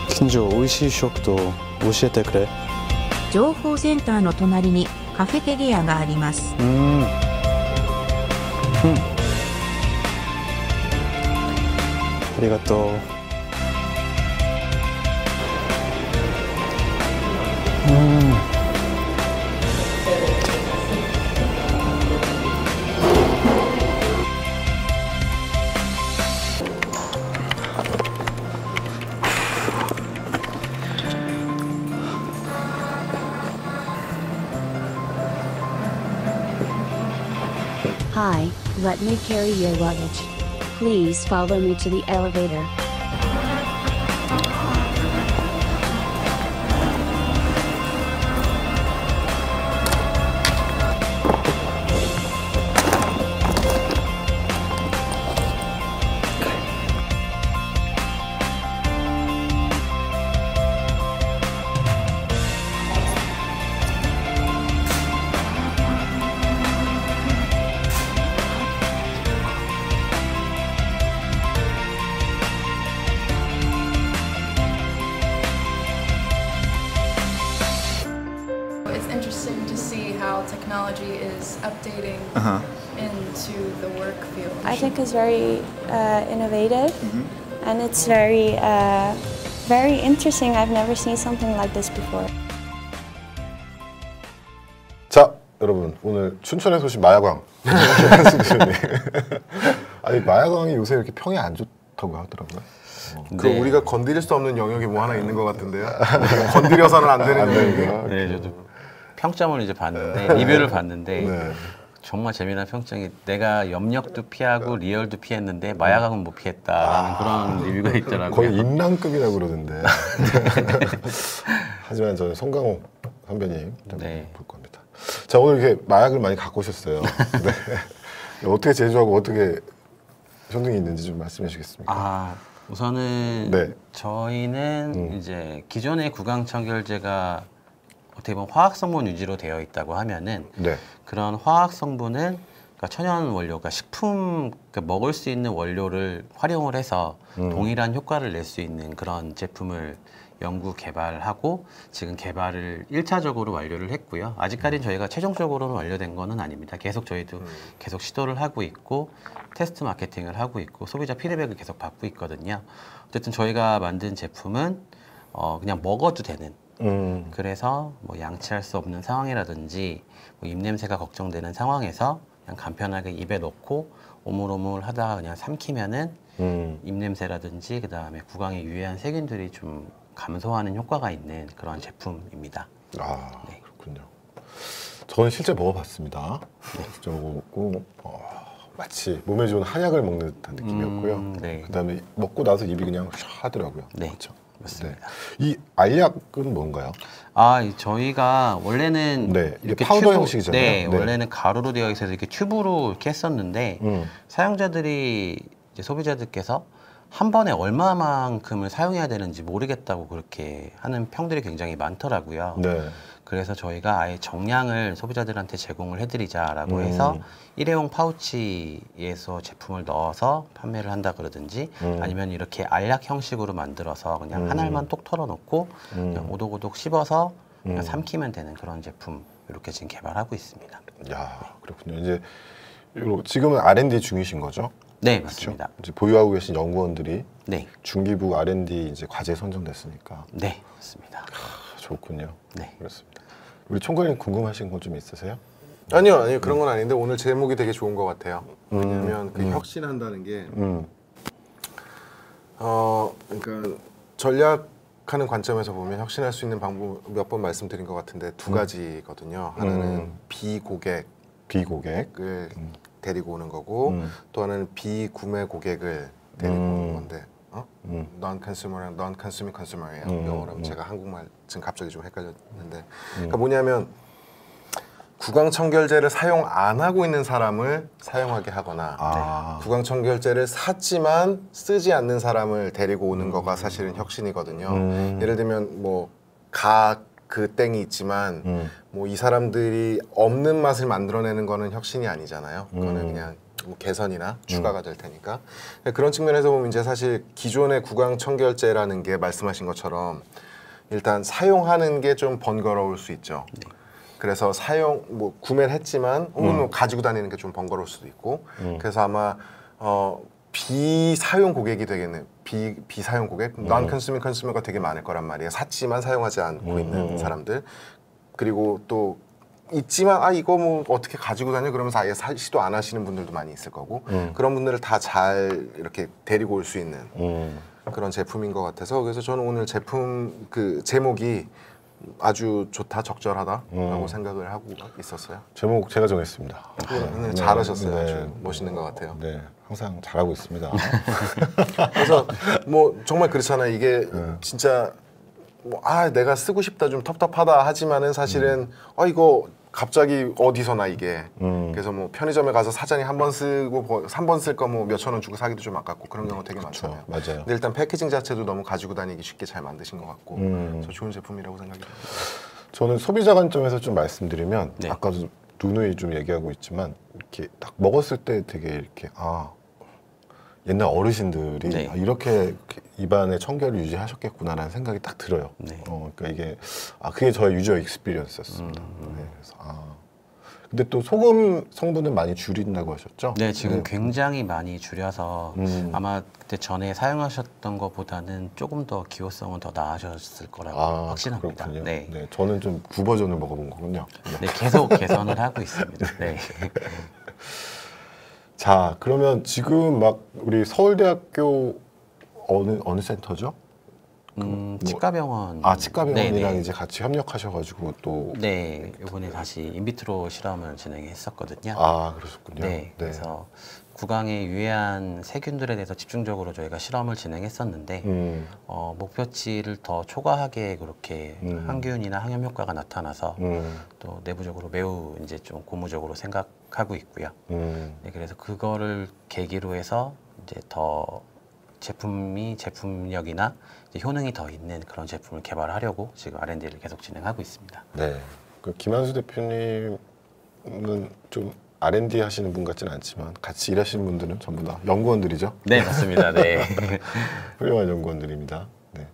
Speaker 5: 近所おいしい食堂教えてくれ。
Speaker 4: 情報センターの隣にカフェテリアがあります。
Speaker 5: ありがとう。
Speaker 6: Hi, let me carry your luggage. Please follow me to the elevator.
Speaker 7: technology is updating into the work field?
Speaker 8: I think it's very innovative, and it's very interesting. I've never seen something like this before.
Speaker 1: 자, 여러분 오늘 춘천에 소신 마야광. 아니 마야광이 요새 이렇게 평이 안 좋다고 하더라고요.
Speaker 2: 그 우리가 건드릴 수 없는 영역이 뭐 하나 있는 것 같은데요. 건드려서는 안 되는 영역이요.
Speaker 3: 네, 저도 평점을 이제 봤는데 리뷰를 봤는데
Speaker 1: 네.
Speaker 3: 정말 재미난 평점이 내가 염력도 피하고 리얼도 피했는데 마야광은 못 피했다라는 그런 리뷰가 있더라고요.
Speaker 1: 거의 인랑급이라고 그러던데. 하지만 저는 송강호 선배님
Speaker 3: 네.
Speaker 1: 볼 겁니다. 자, 오늘 이렇게 마약을 많이 갖고 오셨어요. 네. 어떻게 제조하고 어떻게 현능이 있는지 좀 말씀해 주시겠습니까?
Speaker 3: 아, 우선은
Speaker 1: 네.
Speaker 3: 저희는 이제 기존의 구강청결제가 어떻게 보면 화학 성분 위주로 되어 있다고 하면은
Speaker 1: 네.
Speaker 3: 그런 화학 성분은 그러니까 천연 원료가 식품 그러니까 먹을 수 있는 원료를 활용을 해서 동일한 효과를 낼 수 있는 그런 제품을 연구 개발하고 지금 개발을 1차적으로 완료를 했고요. 아직까지는 저희가 최종적으로는 완료된 거는 아닙니다. 계속 저희도 계속 시도를 하고 있고 테스트 마케팅을 하고 있고 소비자 피드백을 계속 받고 있거든요. 어쨌든 저희가 만든 제품은 그냥 먹어도 되는 그래서 뭐 양치할 수 없는 상황이라든지 뭐 입냄새가 걱정되는 상황에서 그냥 간편하게 입에 넣고 오물오물 하다가 그냥 삼키면은 입냄새라든지 그 다음에 구강에 유해한 세균들이 좀 감소하는 효과가 있는 그런 제품입니다.
Speaker 1: 아, 네. 그렇군요. 저는 실제 먹어봤습니다. 직접 먹어보고 마치 몸에 좋은 한약을 먹는 듯한 느낌이었고요.
Speaker 3: 네.
Speaker 1: 그다음에 먹고 나서 입이 그냥 샥 하더라고요.
Speaker 3: 네,
Speaker 1: 그렇죠?
Speaker 3: 맞습니다.
Speaker 1: 네. 이 알약은 뭔가요?
Speaker 3: 아, 저희가 원래는
Speaker 1: 네, 이게
Speaker 3: 이렇게
Speaker 1: 파우더 형식이잖아요.
Speaker 3: 네,
Speaker 1: 네.
Speaker 3: 원래는 가루로 되어 있어서 이렇게 튜브로 이렇게 했었는데 사용자들이 이제 소비자들께서 한 번에 얼마만큼을 사용해야 되는지 모르겠다고 그렇게 하는 평들이 굉장히 많더라고요.
Speaker 1: 네.
Speaker 3: 그래서 저희가 아예 정량을 소비자들한테 제공을 해드리자라고 해서 일회용 파우치에서 제품을 넣어서 판매를 한다 그러든지 아니면 이렇게 알약 형식으로 만들어서 그냥 한 알만 톡 털어놓고 그냥 오독오독 씹어서 그냥 삼키면 되는 그런 제품 이렇게 지금 개발하고 있습니다.
Speaker 1: 야, 그렇군요. 이제 지금은 R&D 중이신 거죠?
Speaker 3: 네, 맞습니다.
Speaker 1: 그렇죠? 이제 보유하고 계신 연구원들이
Speaker 3: 네,
Speaker 1: 중기부 R&D 이제 과제 선정됐으니까.
Speaker 3: 네, 맞습니다.
Speaker 1: 좋군요.
Speaker 3: 네.
Speaker 1: 그렇습니다. 우리 총괄님 궁금하신 거 좀 있으세요?
Speaker 2: 아니요 그런 건 아닌데 오늘 제목이 되게 좋은 것 같아요. 왜냐하면 그 혁신한다는 게 그러니까 전략하는 관점에서 보면 혁신할 수 있는 방법 몇 번 말씀드린 것 같은데 두 가지거든요. 하나는 비고객을 데리고 오는 거고 또 하나는 비구매 고객을 데리고 오는 건데 non-consumer랑 non-consuming consumer예요. 영어로 제가 한국말 지금 갑자기 좀 헷갈렸는데 그러니까 뭐냐면 구강청결제를 사용 안 하고 있는 사람을 사용하게 하거나 구강청결제를 샀지만 쓰지 않는 사람을 데리고 오는 거가 사실은 혁신이거든요. 예를 들면 뭐 그 땡이 있지만 뭐 이 사람들이 없는 맛을 만들어내는 거는 혁신이 아니잖아요. 그거는 그냥 뭐 개선이나 추가가 될 테니까. 그런 측면에서 보면 이제 사실 기존의 구강청결제라는 게 말씀하신 것처럼 일단 사용하는 게 좀 번거로울 수 있죠. 그래서 뭐 구매를 했지만 뭐 가지고 다니는 게 좀 번거로울 수도 있고 그래서 아마 비사용 고객이 되겠네요. 비사용 고객, non-consuming consumer가 되게 많을 거란 말이에요. 샀지만 사용하지 않고 있는 사람들. 그리고 또 있지만 이거 뭐 어떻게 가지고 다녀 그러면서 아예 시도 안 하시는 분들도 많이 있을 거고 그런 분들을 다 잘 이렇게 데리고 올 수 있는 그런 제품인 것 같아서 그래서 저는 오늘 제품 그 제목이 아주 좋다, 적절하다라고 생각을 하고 있었어요.
Speaker 1: 제목 제가 정했습니다.
Speaker 2: 네, 잘하셨어요.
Speaker 1: 네.
Speaker 2: 아주 멋있는 것 같아요.
Speaker 1: 네, 항상 잘하고 있습니다.
Speaker 2: 그래서 뭐 정말 그렇잖아요. 이게 진짜 뭐 내가 쓰고 싶다, 좀 텁텁하다 하지만은 사실은 이거 갑자기 어디서나 이게 그래서 뭐 편의점에 가서 사장이 한 번 쓰고 3번 쓸 거 뭐 몇천 원 주고 사기도 좀 아깝고 그런 경우 되게 많잖아요.
Speaker 1: 맞아요.
Speaker 2: 근데 일단 패키징 자체도 너무 가지고 다니기 쉽게 잘 만드신 것 같고 그래서 좋은 제품이라고 생각이 듭니다.
Speaker 1: 저는 소비자 관점에서 좀 말씀드리면
Speaker 3: 네.
Speaker 1: 아까도 누누이 좀 얘기하고 있지만 이렇게 딱 먹었을 때 되게 이렇게 옛날 어르신들이
Speaker 3: 네.
Speaker 1: 이렇게 입안에 청결을 유지하셨겠구나라는 생각이 딱 들어요.
Speaker 3: 네.
Speaker 1: 그러니까 이게 그게 저의 유저 익스피리언스였습니다. 네, 그래서 근데 또 소금 성분은 많이 줄인다고 하셨죠?
Speaker 3: 네, 지금 굉장히 많이 줄여서 아마 그때 전에 사용하셨던 것보다는 조금 더 기호성은 더 나아졌을 거라고 확신합니다.
Speaker 1: 그렇군요.
Speaker 3: 네.
Speaker 1: 네, 저는 좀 구버전을 먹어본 거군요.
Speaker 3: 네, 계속 개선을 하고 있습니다. 네.
Speaker 1: 자, 그러면 지금 막 우리 서울대학교 어느 센터죠?
Speaker 3: 치과병원.
Speaker 1: 치과병원이랑
Speaker 3: 네네.
Speaker 1: 이제 같이 협력하셔가지고 또.
Speaker 3: 네, 이번에 다시 인비트로 실험을 진행했었거든요.
Speaker 1: 그러셨군요.
Speaker 3: 네, 그래서 구강에 유해한 세균들에 대해서 집중적으로 저희가 실험을 진행했었는데 목표치를 더 초과하게 그렇게 항균이나 항염 효과가 나타나서 또 내부적으로 매우 이제 좀 고무적으로 생각하고 있고요. 네, 그래서 그거를 계기로 해서 이제 더 제품력이나 이제 효능이 더 있는 그런 제품을 개발하려고 지금 R&D를 계속 진행하고 있습니다.
Speaker 1: 네. 그 김한수 대표님은 좀 R&D 하시는 분 같지는 않지만 같이 일하시는 분들은 전부 다 연구원들이죠.
Speaker 3: 네, 맞습니다. 네.
Speaker 1: 훌륭한 연구원들입니다. 네.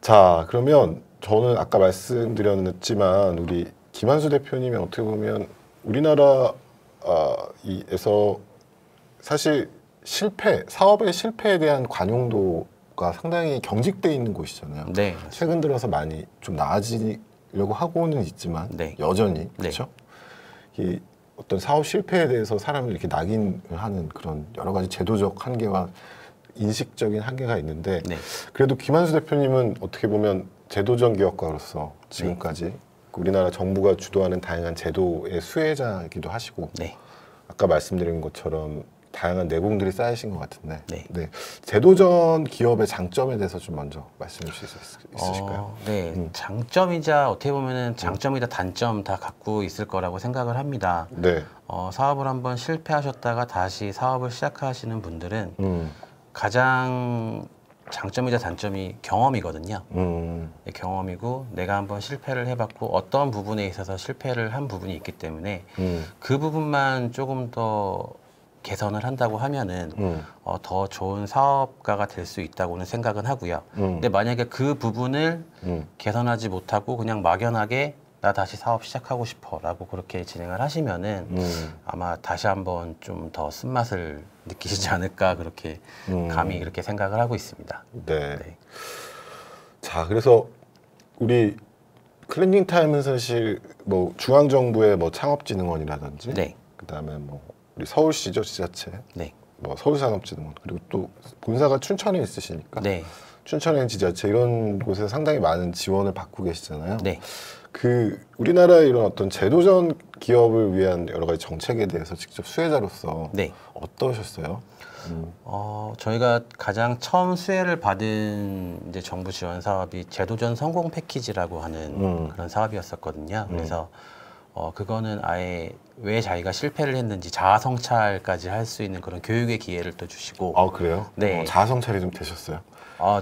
Speaker 1: 자, 그러면 저는 아까 말씀드렸지만 우리 김한수 대표님이 어떻게 보면 우리나라에서 사실 사업의 실패에 대한 관용도가 상당히 경직돼 있는 곳이잖아요.
Speaker 3: 네.
Speaker 1: 최근 들어서 많이 좀 나아지려고 하고는 있지만
Speaker 3: 네.
Speaker 1: 여전히 그렇죠. 이 어떤 사업 실패에 대해서 사람을 이렇게 낙인을 하는 그런 여러 가지 제도적 한계와 인식적인 한계가 있는데
Speaker 3: 네.
Speaker 1: 그래도 김한수 대표님은 어떻게 보면 제도적 기업가로서 지금까지 우리나라 정부가 주도하는 다양한 제도의 수혜자이기도 하시고
Speaker 3: 네.
Speaker 1: 아까 말씀드린 것처럼 다양한 내공들이 쌓이신 것 같은데
Speaker 3: 네.
Speaker 1: 제도전 기업의 장점에 대해서 좀 먼저 말씀해 주실 수 있으실까요?
Speaker 3: 네, 장점이자 어떻게 보면은 장점이다 단점 다 갖고 있을 거라고 생각을 합니다.
Speaker 1: 네.
Speaker 3: 사업을 한번 실패하셨다가 다시 사업을 시작하시는 분들은 가장 장점이자 단점이 경험이거든요. 경험이고 내가 한번 실패를 해봤고 어떤 부분에 있어서 실패를 한 부분이 있기 때문에 그 부분만 조금 더 개선을 한다고 하면은 더 좋은 사업가가 될 수 있다고는 생각은 하고요. 근데 만약에 그 부분을 개선하지 못하고 그냥 막연하게 나 다시 사업 시작하고 싶어 라고 그렇게 진행을 하시면은 아마 다시 한번 좀 더 쓴맛을 느끼시지 않을까 그렇게 감히 그렇게 생각을 하고 있습니다.
Speaker 1: 네.
Speaker 3: 네.
Speaker 1: 자, 그래서 우리 클렌징 타임은 사실 뭐 중앙정부의 뭐 창업진흥원이라든지
Speaker 3: 네.
Speaker 1: 그다음에 뭐 우리 서울시죠, 지자체.
Speaker 3: 네.
Speaker 1: 뭐 서울산업진흥원 그리고 또 본사가 춘천에 있으시니까
Speaker 3: 네.
Speaker 1: 춘천에 있는 지자체 이런 곳에서 상당히 많은 지원을 받고 계시잖아요.
Speaker 3: 네.
Speaker 1: 그 우리나라의 이런 어떤 제도전 기업을 위한 여러 가지 정책에 대해서 직접 수혜자로서
Speaker 3: 네.
Speaker 1: 어떠셨어요?
Speaker 3: 저희가 가장 처음 수혜를 받은 이제 정부 지원 사업이 제도전 성공 패키지라고 하는 그런 사업이었었거든요. 그래서 그거는 아예 왜 자기가 실패를 했는지 자아 성찰까지 할 수 있는 그런 교육의 기회를 또 주시고.
Speaker 1: 아, 그래요?
Speaker 3: 네.
Speaker 1: 자아 성찰이 좀 되셨어요?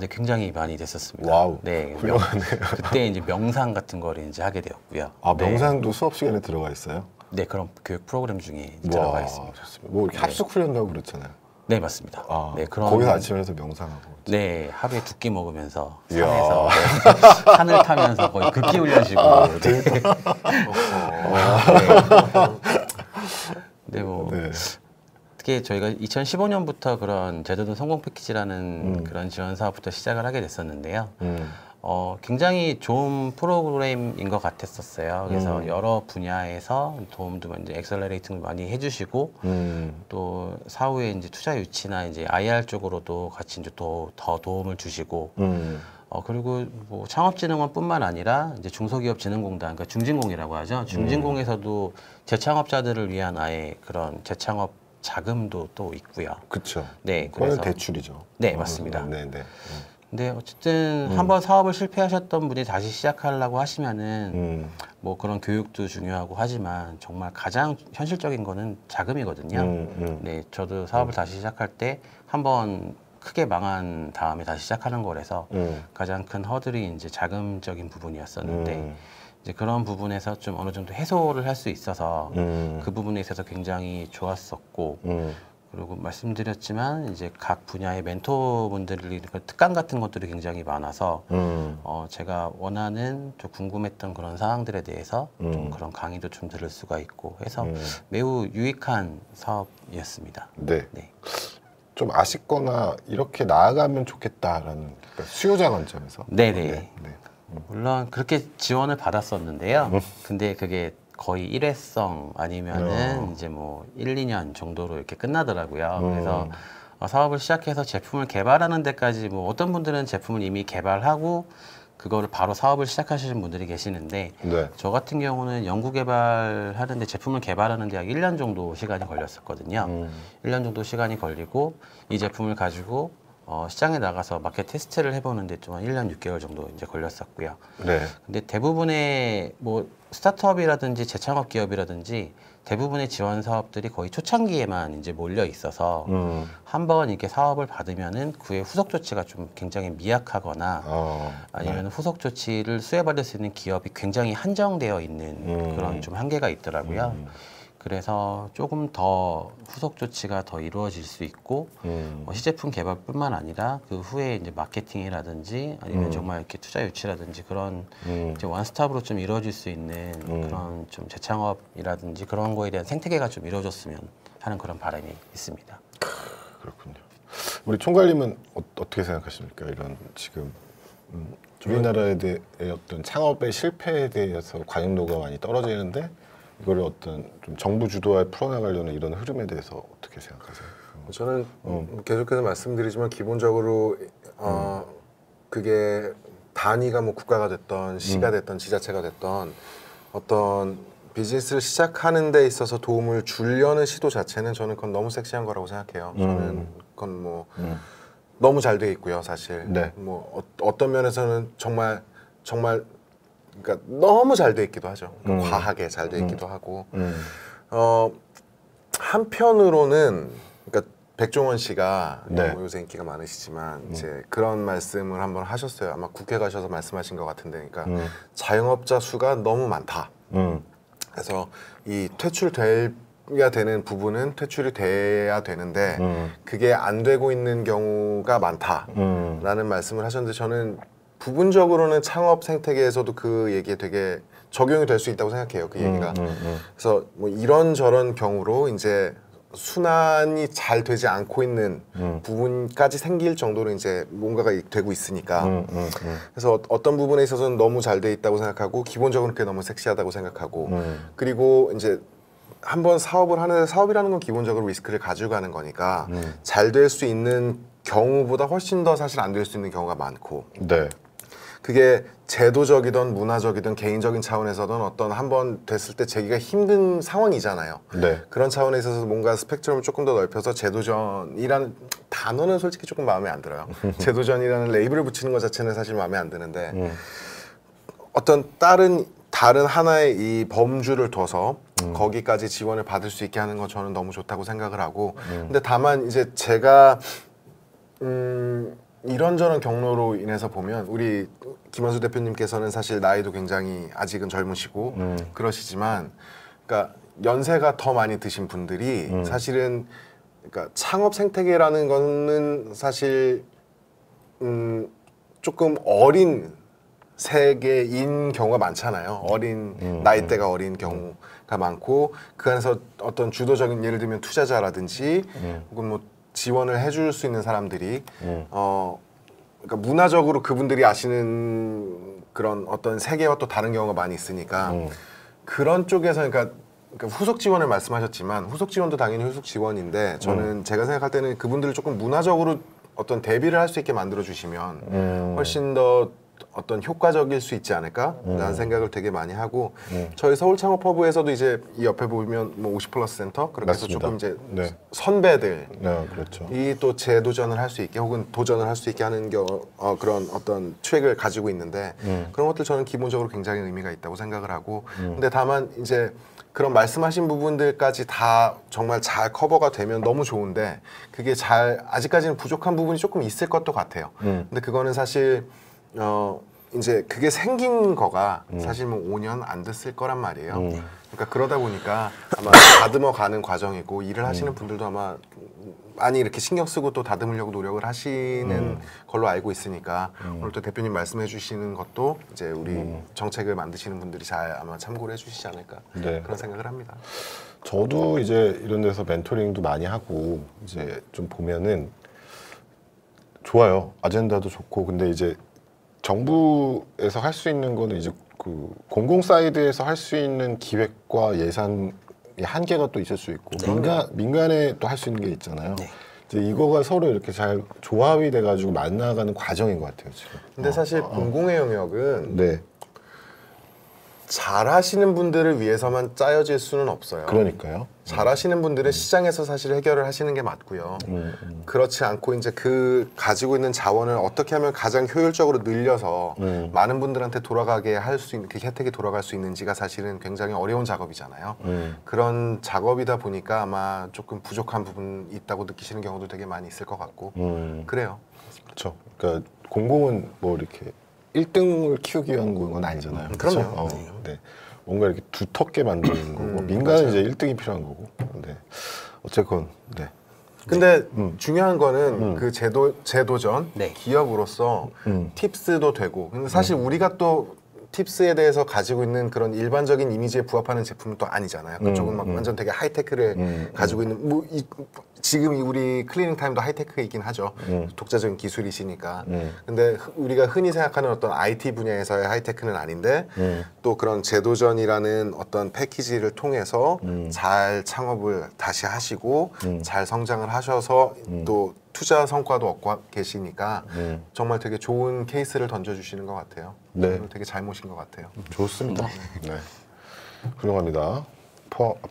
Speaker 3: 네, 굉장히 많이 됐었습니다.
Speaker 1: 와우,
Speaker 3: 네,
Speaker 1: 훌륭하네요.
Speaker 3: 그때 이제 명상 같은 거를 이제 하게 되었고요.
Speaker 1: 명상도 수업 시간에 들어가 있어요?
Speaker 3: 네, 그런 교육 프로그램 중에 들어가 있습니다.
Speaker 1: 좋습니다. 뭐 이렇게 합숙 훈련도 그렇잖아요.
Speaker 3: 네, 맞습니다. 네,
Speaker 1: 거기서 아침에서 명상하고.
Speaker 3: 네, 하루에 2끼 먹으면서
Speaker 1: 이야.
Speaker 3: 산에서 산을 타면서 거의 극기 훈련식으로. 네, 뭐 특히 저희가 2015년부터 그런 제도전 성공 패키지라는 그런 지원 사업부터 시작을 하게 됐었는데요. 굉장히 좋은 프로그램인 것 같았었어요. 그래서 여러 분야에서 도움도 이제 엑셀러레이팅을 많이 해주시고 또 사후에 이제 투자 유치나 이제 IR 쪽으로도 같이 이제 더 도움을 주시고 그리고 뭐 창업진흥원뿐만 아니라 이제 중소기업진흥공단, 그러니까 중진공이라고 하죠. 중진공에서도 재창업자들을 위한 아예 그런 재창업 자금도 또 있고요.
Speaker 1: 그렇죠.
Speaker 3: 네,
Speaker 1: 그건
Speaker 3: 그래서
Speaker 1: 대출이죠.
Speaker 3: 네, 맞습니다.
Speaker 1: 네.
Speaker 3: 근데 어쨌든 한번 사업을 실패하셨던 분이 다시 시작하려고 하시면은 뭐 그런 교육도 중요하고 하지만 정말 가장 현실적인 거는 자금이거든요. 네, 저도 사업을 다시 시작할 때 한번 크게 망한 다음에 다시 시작하는 거라서 가장 큰 허들이 이제 자금적인 부분이었었는데 이제 그런 부분에서 좀 어느 정도 해소를 할 수 있어서 그 부분에 있어서 굉장히 좋았었고 그리고 말씀드렸지만 이제 각 분야의 멘토분들이 특강 같은 것들이 굉장히 많아서 제가 원하는 좀 궁금했던 그런 사항들에 대해서 좀 그런 강의도 좀 들을 수가 있고 해서 매우 유익한 사업이었습니다.
Speaker 1: 네.
Speaker 3: 네.
Speaker 1: 좀 아쉽거나 이렇게 나아가면 좋겠다라는 그러니까 수요자 관점에서.
Speaker 3: 네네.
Speaker 1: 네. 네.
Speaker 3: 물론 그렇게 지원을 받았었는데요. 근데 그게 거의 일회성 아니면은 이제 뭐 1, 2년 정도로 이렇게 끝나더라고요. 그래서 사업을 시작해서 제품을 개발하는 데까지 뭐 어떤 분들은 제품을 이미 개발하고 그거를 바로 사업을 시작하시는 분들이 계시는데
Speaker 1: 네.
Speaker 3: 저 같은 경우는 연구 개발하는데 제품을 개발하는데 약 1년 정도 시간이 걸렸었거든요. 1년 정도 시간이 걸리고 이 제품을 가지고 시장에 나가서 마켓 테스트를 해보는데 좀 한 1년 6개월 정도 이제 걸렸었고요.
Speaker 1: 네.
Speaker 3: 근데 대부분의 뭐 스타트업이라든지 재창업 기업이라든지 대부분의 지원 사업들이 거의 초창기에만 이제 몰려 있어서 한번 이렇게 사업을 받으면은 그의 후속 조치가 좀 굉장히 미약하거나 아니면 후속 조치를 수혜받을 수 있는 기업이 굉장히 한정되어 있는 그런 좀 한계가 있더라고요. 그래서 조금 더 후속 조치가 더 이루어질 수 있고 시제품 개발뿐만 아니라 그 후에 이제 마케팅이라든지 아니면 정말 이렇게 투자 유치라든지 그런 이제 원스톱으로 좀 이루어질 수 있는 그런 좀 재창업이라든지 그런 거에 대한 생태계가 좀 이루어졌으면 하는 그런 바람이 있습니다.
Speaker 1: 그렇군요. 우리 총괄님은 어떻게 생각하십니까? 이런 지금 우리나라에 대해 어떤 창업의 실패에 대해서 관용도가 많이 떨어지는데 이거를 어떤 좀 정부 주도에 풀어나가려는 이런 흐름에 대해서 어떻게 생각하세요?
Speaker 2: 저는 계속해서 말씀드리지만 기본적으로 그게 단위가 뭐 국가가 됐던 시가 됐던 지자체가 됐던 어떤 비즈니스를 시작하는 데 있어서 도움을 주려는 시도 자체는 저는 그건 너무 섹시한 거라고 생각해요. 저는 그건 뭐 너무 잘 돼 있고요, 사실.
Speaker 1: 네.
Speaker 2: 뭐 어떤 면에서는 정말 그러니까 너무 잘 돼 있기도 하죠. 그러니까 과하게 잘 돼 있기도 하고. 한편으로는 그러니까 백종원 씨가
Speaker 1: 네.
Speaker 2: 뭐 요새 인기가 많으시지만 이제 그런 말씀을 한번 하셨어요. 아마 국회 가셔서 말씀하신 것 같은데, 그러니까 자영업자 수가 너무 많다. 그래서 이 퇴출돼야 되는 부분은 퇴출이 돼야 되는데 그게 안 되고 있는 경우가 많다라는 말씀을 하셨는데 저는 부분적으로는 창업 생태계에서도 그 얘기에 되게 적용이 될 수 있다고 생각해요. 그 얘기가. 그래서 뭐 이런저런 경우로 이제 순환이 잘 되지 않고 있는 부분까지 생길 정도로 이제 뭔가가 되고 있으니까. 그래서 어떤 부분에 있어서는 너무 잘 돼 있다고 생각하고 기본적으로 그게 너무 섹시하다고 생각하고 그리고 이제 한번 사업을 하는데 사업이라는 건 기본적으로 리스크를 가지고 가는 거니까 잘 될 수 있는 경우보다 훨씬 더 사실 안 될 수 있는 경우가 많고.
Speaker 1: 네.
Speaker 2: 그게 제도적이든 문화적이든 개인적인 차원에서든 어떤 한번 됐을 때 재기가 힘든 상황이잖아요.
Speaker 1: 네.
Speaker 2: 그런 차원에 있어서 뭔가 스펙트럼을 조금 더 넓혀서 제도전이라는 단어는 솔직히 조금 마음에 안 들어요. 제도전이라는 레이블을 붙이는 것 자체는 사실 마음에 안 드는데 어떤 다른 하나의 이 범주를 둬서 거기까지 지원을 받을 수 있게 하는 건 저는 너무 좋다고 생각을 하고 근데 다만 이제 제가 이런저런 경로로 인해서 보면 우리 김한수 대표님께서는 사실 나이도 굉장히 아직은 젊으시고 그러시지만 그러니까 연세가 더 많이 드신 분들이 사실은 그러니까 창업 생태계라는 거는 사실 조금 어린 세계인 경우가 많잖아요. 어린 나이대가 어린 경우가 많고 그 안에서 어떤 주도적인 예를 들면 투자자라든지 혹은 뭐 지원을 해줄 수 있는 사람들이 그러니까 문화적으로 그분들이 아시는 그런 어떤 세계와 또 다른 경우가 많이 있으니까 그런 쪽에서 그러니까 후속 지원을 말씀하셨지만 후속 지원도 당연히 후속 지원인데 저는 제가 생각할 때는 그분들을 조금 문화적으로 어떤 대비를 할 수 있게 만들어 주시면 훨씬 더 어떤 효과적일 수 있지 않을까라는 생각을 되게 많이 하고 저희 서울 창업허브에서도 이제 이 옆에 보면 뭐 50플러스 센터 그렇게 해서
Speaker 1: 맞습니다.
Speaker 2: 조금 이제
Speaker 1: 네.
Speaker 2: 선배들이
Speaker 1: 그렇죠.
Speaker 2: 또 재도전을 할 수 있게 혹은 도전을 할 수 있게 하는 그런 어떤 트랙을 가지고 있는데 그런 것들 저는 기본적으로 굉장히 의미가 있다고 생각을 하고 근데 다만 이제 그런 말씀하신 부분들까지 다 정말 잘 커버가 되면 너무 좋은데 그게 아직까지는 부족한 부분이 조금 있을 것도 같아요. 근데 그거는 사실 이제 그게 생긴 거가 사실 뭐 5년 안 됐을 거란 말이에요. 그러니까 그러다 보니까 아마 다듬어 가는 과정이고 일을 하시는 분들도 아마 많이 이렇게 신경 쓰고 또 다듬으려고 노력을 하시는 걸로 알고 있으니까 오늘 또 대표님 말씀해 주시는 것도 이제 우리 정책을 만드시는 분들이 잘 아마 참고를 해 주시지 않을까
Speaker 1: 네.
Speaker 2: 그런 생각을 합니다.
Speaker 1: 저도 이제 이런 데서 멘토링도 많이 하고 이제 좀 보면은 좋아요. 아젠다도 좋고 근데 이제 정부에서 할 수 있는 거는 이제 그 공공 사이드에서 할 수 있는 기획과 예산의 한계가 또 있을 수 있고 민간에 또 할 수 있는 게 있잖아요.
Speaker 3: 네.
Speaker 1: 이제 이거가 서로 이렇게 잘 조합이 돼가지고 만나가는 과정인 것 같아요 지금.
Speaker 2: 근데 사실 공공의 영역은
Speaker 1: 네.
Speaker 2: 잘하시는 분들을 위해서만 짜여질 수는 없어요.
Speaker 1: 그러니까요.
Speaker 2: 잘하시는 분들은 시장에서 사실 해결을 하시는 게 맞고요. 그렇지 않고 이제 그 가지고 있는 자원을 어떻게 하면 가장 효율적으로 늘려서 많은 분들한테 돌아가게 할 수 있는 그 혜택이 돌아갈 수 있는지가 사실은 굉장히 어려운 작업이잖아요. 그런 작업이다 보니까 아마 조금 부족한 부분이 있다고 느끼시는 경우도 되게 많이 있을 것 같고 그래요.
Speaker 1: 그렇죠. 그러니까 공공은 뭐 이렇게 1등을 키우기 위한 건 아니잖아요.
Speaker 2: 그럼요.
Speaker 1: 그렇죠? 네. 뭔가 이렇게 두텁게 만드는 거고 민간은 이제 1등이 필요한 거고. 네. 어쨌건 네.
Speaker 2: 근데 중요한 거는 그 제도전
Speaker 3: 네.
Speaker 2: 기업으로서 팁스도 되고 근데 사실 우리가 또 팁스에 대해서 가지고 있는 그런 일반적인 이미지에 부합하는 제품은 또 아니잖아요. 그쪽은 막 완전 되게 하이테크를 가지고 있는 뭐 지금 우리 클리닝 타임도 하이테크이긴 하죠. 독자적인 기술이시니까. 근데 우리가 흔히 생각하는 어떤 IT 분야에서의 하이테크는 아닌데 또 그런 제도전이라는 어떤 패키지를 통해서 잘 창업을 다시 하시고 잘 성장을 하셔서 또 투자 성과도 얻고 계시니까 정말 되게 좋은 케이스를 던져주시는 것 같아요.
Speaker 1: 네.
Speaker 2: 되게 잘 모신 것 같아요.
Speaker 1: 좋습니다. 네. 훌륭합니다.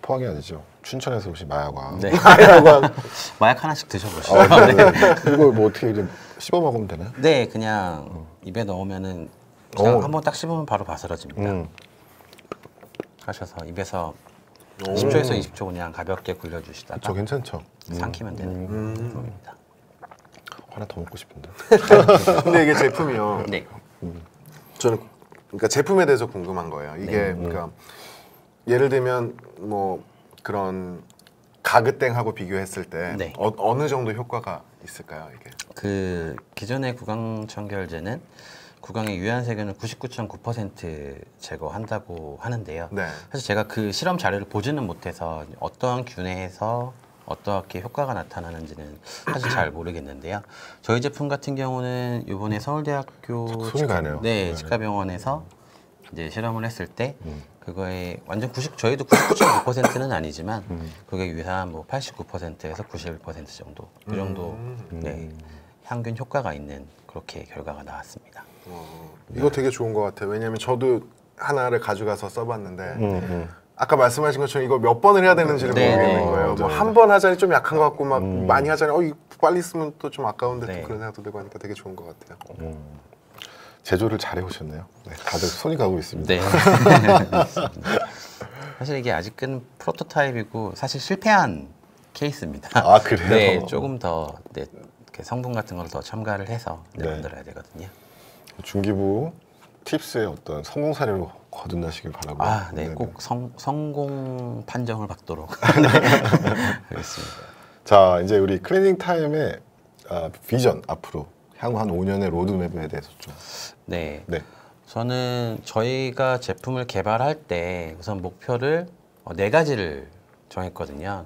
Speaker 1: 포항이 아니죠. 춘천에서 오신 마약왕.
Speaker 3: 네.
Speaker 1: 마약왕.
Speaker 3: 마약 하나씩 드셔보시죠.
Speaker 1: 네. 이걸 뭐 어떻게 이제 씹어 먹으면 되나요?
Speaker 3: 네, 그냥 입에 넣으면은 그냥 한번 딱 씹으면 바로 바스러집니다. 하셔서 입에서 10초에서 20초 그냥 가볍게 굴려주시다가
Speaker 1: 저 괜찮죠?
Speaker 3: 삼키면 되는 제품입니다.
Speaker 1: 하나 더 먹고 싶은데.
Speaker 2: 근데 이게 제품이요.
Speaker 3: 네.
Speaker 2: 저는 그러니까 제품에 대해서 궁금한 거예요. 이게 그러니까 예를 들면 뭐 그런 가그땡하고 비교했을 때
Speaker 3: 네.
Speaker 2: 어느 정도 효과가 있을까요, 이게?
Speaker 3: 그 기존의 구강 청결제는 구강의 유해한 세균을 99.9% 제거한다고 하는데요.
Speaker 2: 네.
Speaker 3: 사실 제가 그 실험 자료를 보지는 못해서 어떠한 균해에서 어떻게 효과가 나타나는지는 사실 잘 모르겠는데요. 저희 제품 같은 경우는 이번에 서울대학교
Speaker 1: 손이 가네요.
Speaker 3: 네, 치과병원에서 이제 실험을 했을 때 그거에 완전 저희도 99.9%는 아니지만 그게 유사한 뭐 89%에서 91% 정도 그 정도 네, 향균 효과가 있는 그렇게 결과가 나왔습니다.
Speaker 2: 이거 되게 좋은 것 같아요. 왜냐하면 저도 하나를 가져가서 써봤는데 아까 말씀하신 것처럼 이거 몇 번을 해야 되는지를 모르겠는 거예요. 뭐 한 번 하자니 좀 약한 것 같고 막 많이 하자니 이거 빨리 쓰면 또 좀 아까운데
Speaker 3: 네.
Speaker 2: 또 그런 생각도 들고 하니까 되게 좋은 것 같아요.
Speaker 1: 제조를 잘 해오셨네요. 네, 다들 손이 가고 있습니다.
Speaker 3: 네. 사실 이게 아직은 프로토타입이고 사실 실패한 케이스입니다.
Speaker 1: 아, 그래요?
Speaker 3: 네, 조금 더 네, 이렇게 성분 같은 걸 더 첨가를 해서
Speaker 1: 네.
Speaker 3: 만들어야 되거든요.
Speaker 1: 중기부 팁스의 어떤 성공 사례를 거듭나시길 바라고요.
Speaker 3: 아, 네,
Speaker 1: 네네.
Speaker 3: 꼭 성공 판정을 받도록 하겠습니다.
Speaker 1: 자, 이제 우리 클리닝 타임의 비전 앞으로 향후 한 5년의 로드맵에 대해서 좀.
Speaker 3: 네.
Speaker 1: 네.
Speaker 3: 저는 저희가 제품을 개발할 때 우선 목표를 4가지를 정했거든요.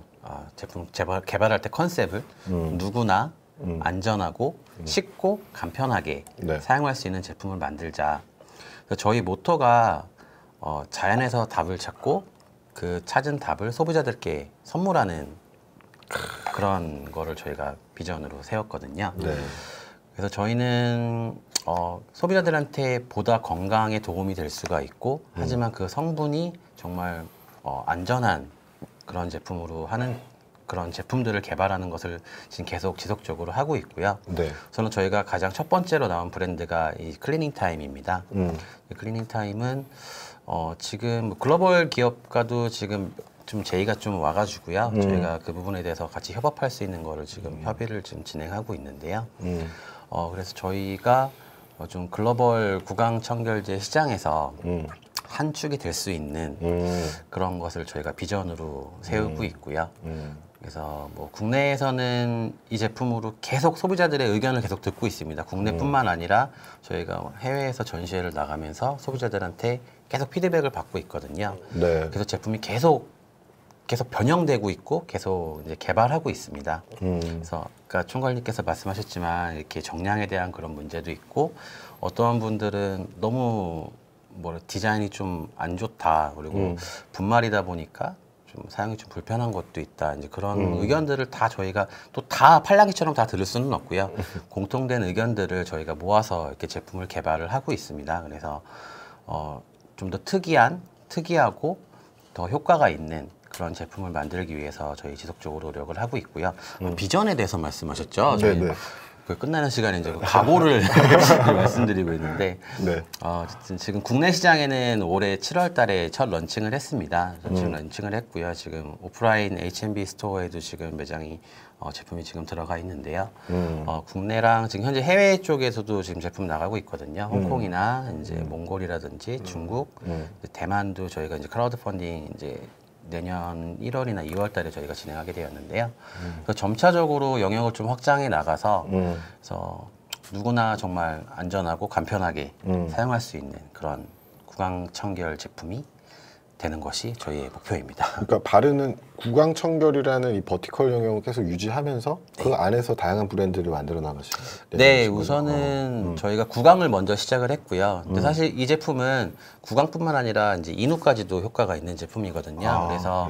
Speaker 3: 제품 개발할 때 컨셉을 누구나 안전하고 쉽고 간편하게
Speaker 1: 네.
Speaker 3: 사용할 수 있는 제품을 만들자. 그래서 저희 모토가 자연에서 답을 찾고 그 찾은 답을 소비자들께 선물하는 그런 거를 저희가 비전으로 세웠거든요.
Speaker 1: 네.
Speaker 3: 그래서 저희는 소비자들한테 보다 건강에 도움이 될 수가 있고 하지만 그 성분이 정말 안전한 그런 제품으로 하는 그런 제품들을 개발하는 것을 지금 계속 지속적으로 하고 있고요.
Speaker 1: 네.
Speaker 3: 저는 저희가 가장 첫 번째로 나온 브랜드가 이 클리닝 타임입니다. 이 클리닝 타임은 지금 뭐 글로벌 기업과도 지금 좀 제의가 좀 와가지고요. 저희가 그 부분에 대해서 같이 협업할 수 있는 거를 지금 협의를 지금 진행하고 있는데요. 그래서 저희가 좀 글로벌 구강 청결제 시장에서 한 축이 될 수 있는 그런 것을 저희가 비전으로 세우고 있고요. 그래서 뭐 국내에서는 이 제품으로 계속 소비자들의 의견을 계속 듣고 있습니다. 국내뿐만 아니라 저희가 해외에서 전시회를 나가면서 소비자들한테 계속 피드백을 받고 있거든요.
Speaker 1: 네.
Speaker 3: 그래서 제품이 계속 변형되고 있고 계속 이제 개발하고 있습니다. 그래서 아까 총괄님께서 말씀하셨지만 이렇게 정량에 대한 그런 문제도 있고 어떠한 분들은 너무 디자인이 좀 안 좋다 그리고 분말이다 보니까 좀 사용이 좀 불편한 것도 있다. 이제 그런 의견들을 다 저희가 또 다 팔랑귀처럼 다 들을 수는 없고요. 공통된 의견들을 저희가 모아서 이렇게 제품을 개발을 하고 있습니다. 그래서 좀 더 특이하고 더 효과가 있는 그런 제품을 만들기 위해서 저희 지속적으로 노력을 하고 있고요. 비전에 대해서 말씀하셨죠?
Speaker 1: 네네.
Speaker 3: 그 끝나는 시간에 이제 각오를 말씀드리고 있는데,
Speaker 1: 네.
Speaker 3: 지금 국내 시장에는 올해 7월 달에 첫 런칭을 했습니다. 런칭을 했고요. 지금 오프라인 H&B 스토어에도 지금 매장이 제품이 지금 들어가 있는데요. 국내랑 지금 현재 해외 쪽에서도 지금 제품 나가고 있거든요. 홍콩이나 이제 몽골이라든지 중국, 대만도 저희가 이제 크라우드 펀딩 이제 내년 1월이나 2월 달에 저희가 진행하게 되었는데요. 그래서 점차적으로 영역을 좀 확장해 나가서 그래서 누구나 정말 안전하고 간편하게 사용할 수 있는 그런 구강 청결 제품이 되는 것이 저희의 목표입니다.
Speaker 1: 그러니까 바르는 구강 청결이라는 이 버티컬 영역을 계속 유지하면서 그 안에서 다양한 브랜드를 만들어 나가시는.
Speaker 3: 네, 우선은 저희가 구강을 먼저 시작을 했고요. 근데 사실 이 제품은 구강뿐만 아니라 이제 인후까지도 효과가 있는 제품이거든요. 그래서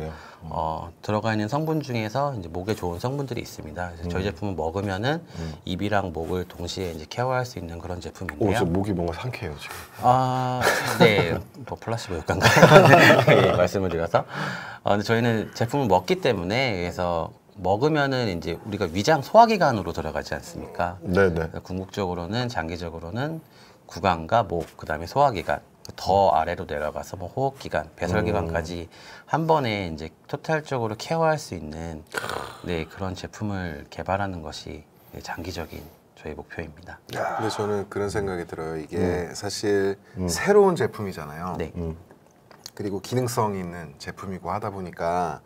Speaker 3: 들어가 있는 성분 중에서 이제 목에 좋은 성분들이 있습니다. 그래서 저희 제품은 먹으면은 입이랑 목을 동시에 이제 케어할 수 있는 그런 제품인데요.
Speaker 1: 저 목이 뭔가 상쾌해요 지금.
Speaker 3: 네, 뭐 플라시보 효과인가요? 네, 말씀을 드려서. 근데 저희는 제품을 먹기 때문에 그래서 먹으면은 이제 우리가 위장 소화기관으로 들어가지 않습니까?
Speaker 1: 네네.
Speaker 3: 궁극적으로는 장기적으로는 구강과 목, 그다음에 소화기관, 더 아래로 내려가서 뭐 호흡기관, 배설기관까지 한 번에 이제 토탈적으로 케어할 수 있는 네, 그런 제품을 개발하는 것이 장기적인 저희 목표입니다.
Speaker 2: 근데 저는 그런 생각이 들어요. 이게 사실 새로운 제품이잖아요.
Speaker 3: 네.
Speaker 2: 그리고 기능성이 있는 제품이고 하다 보니까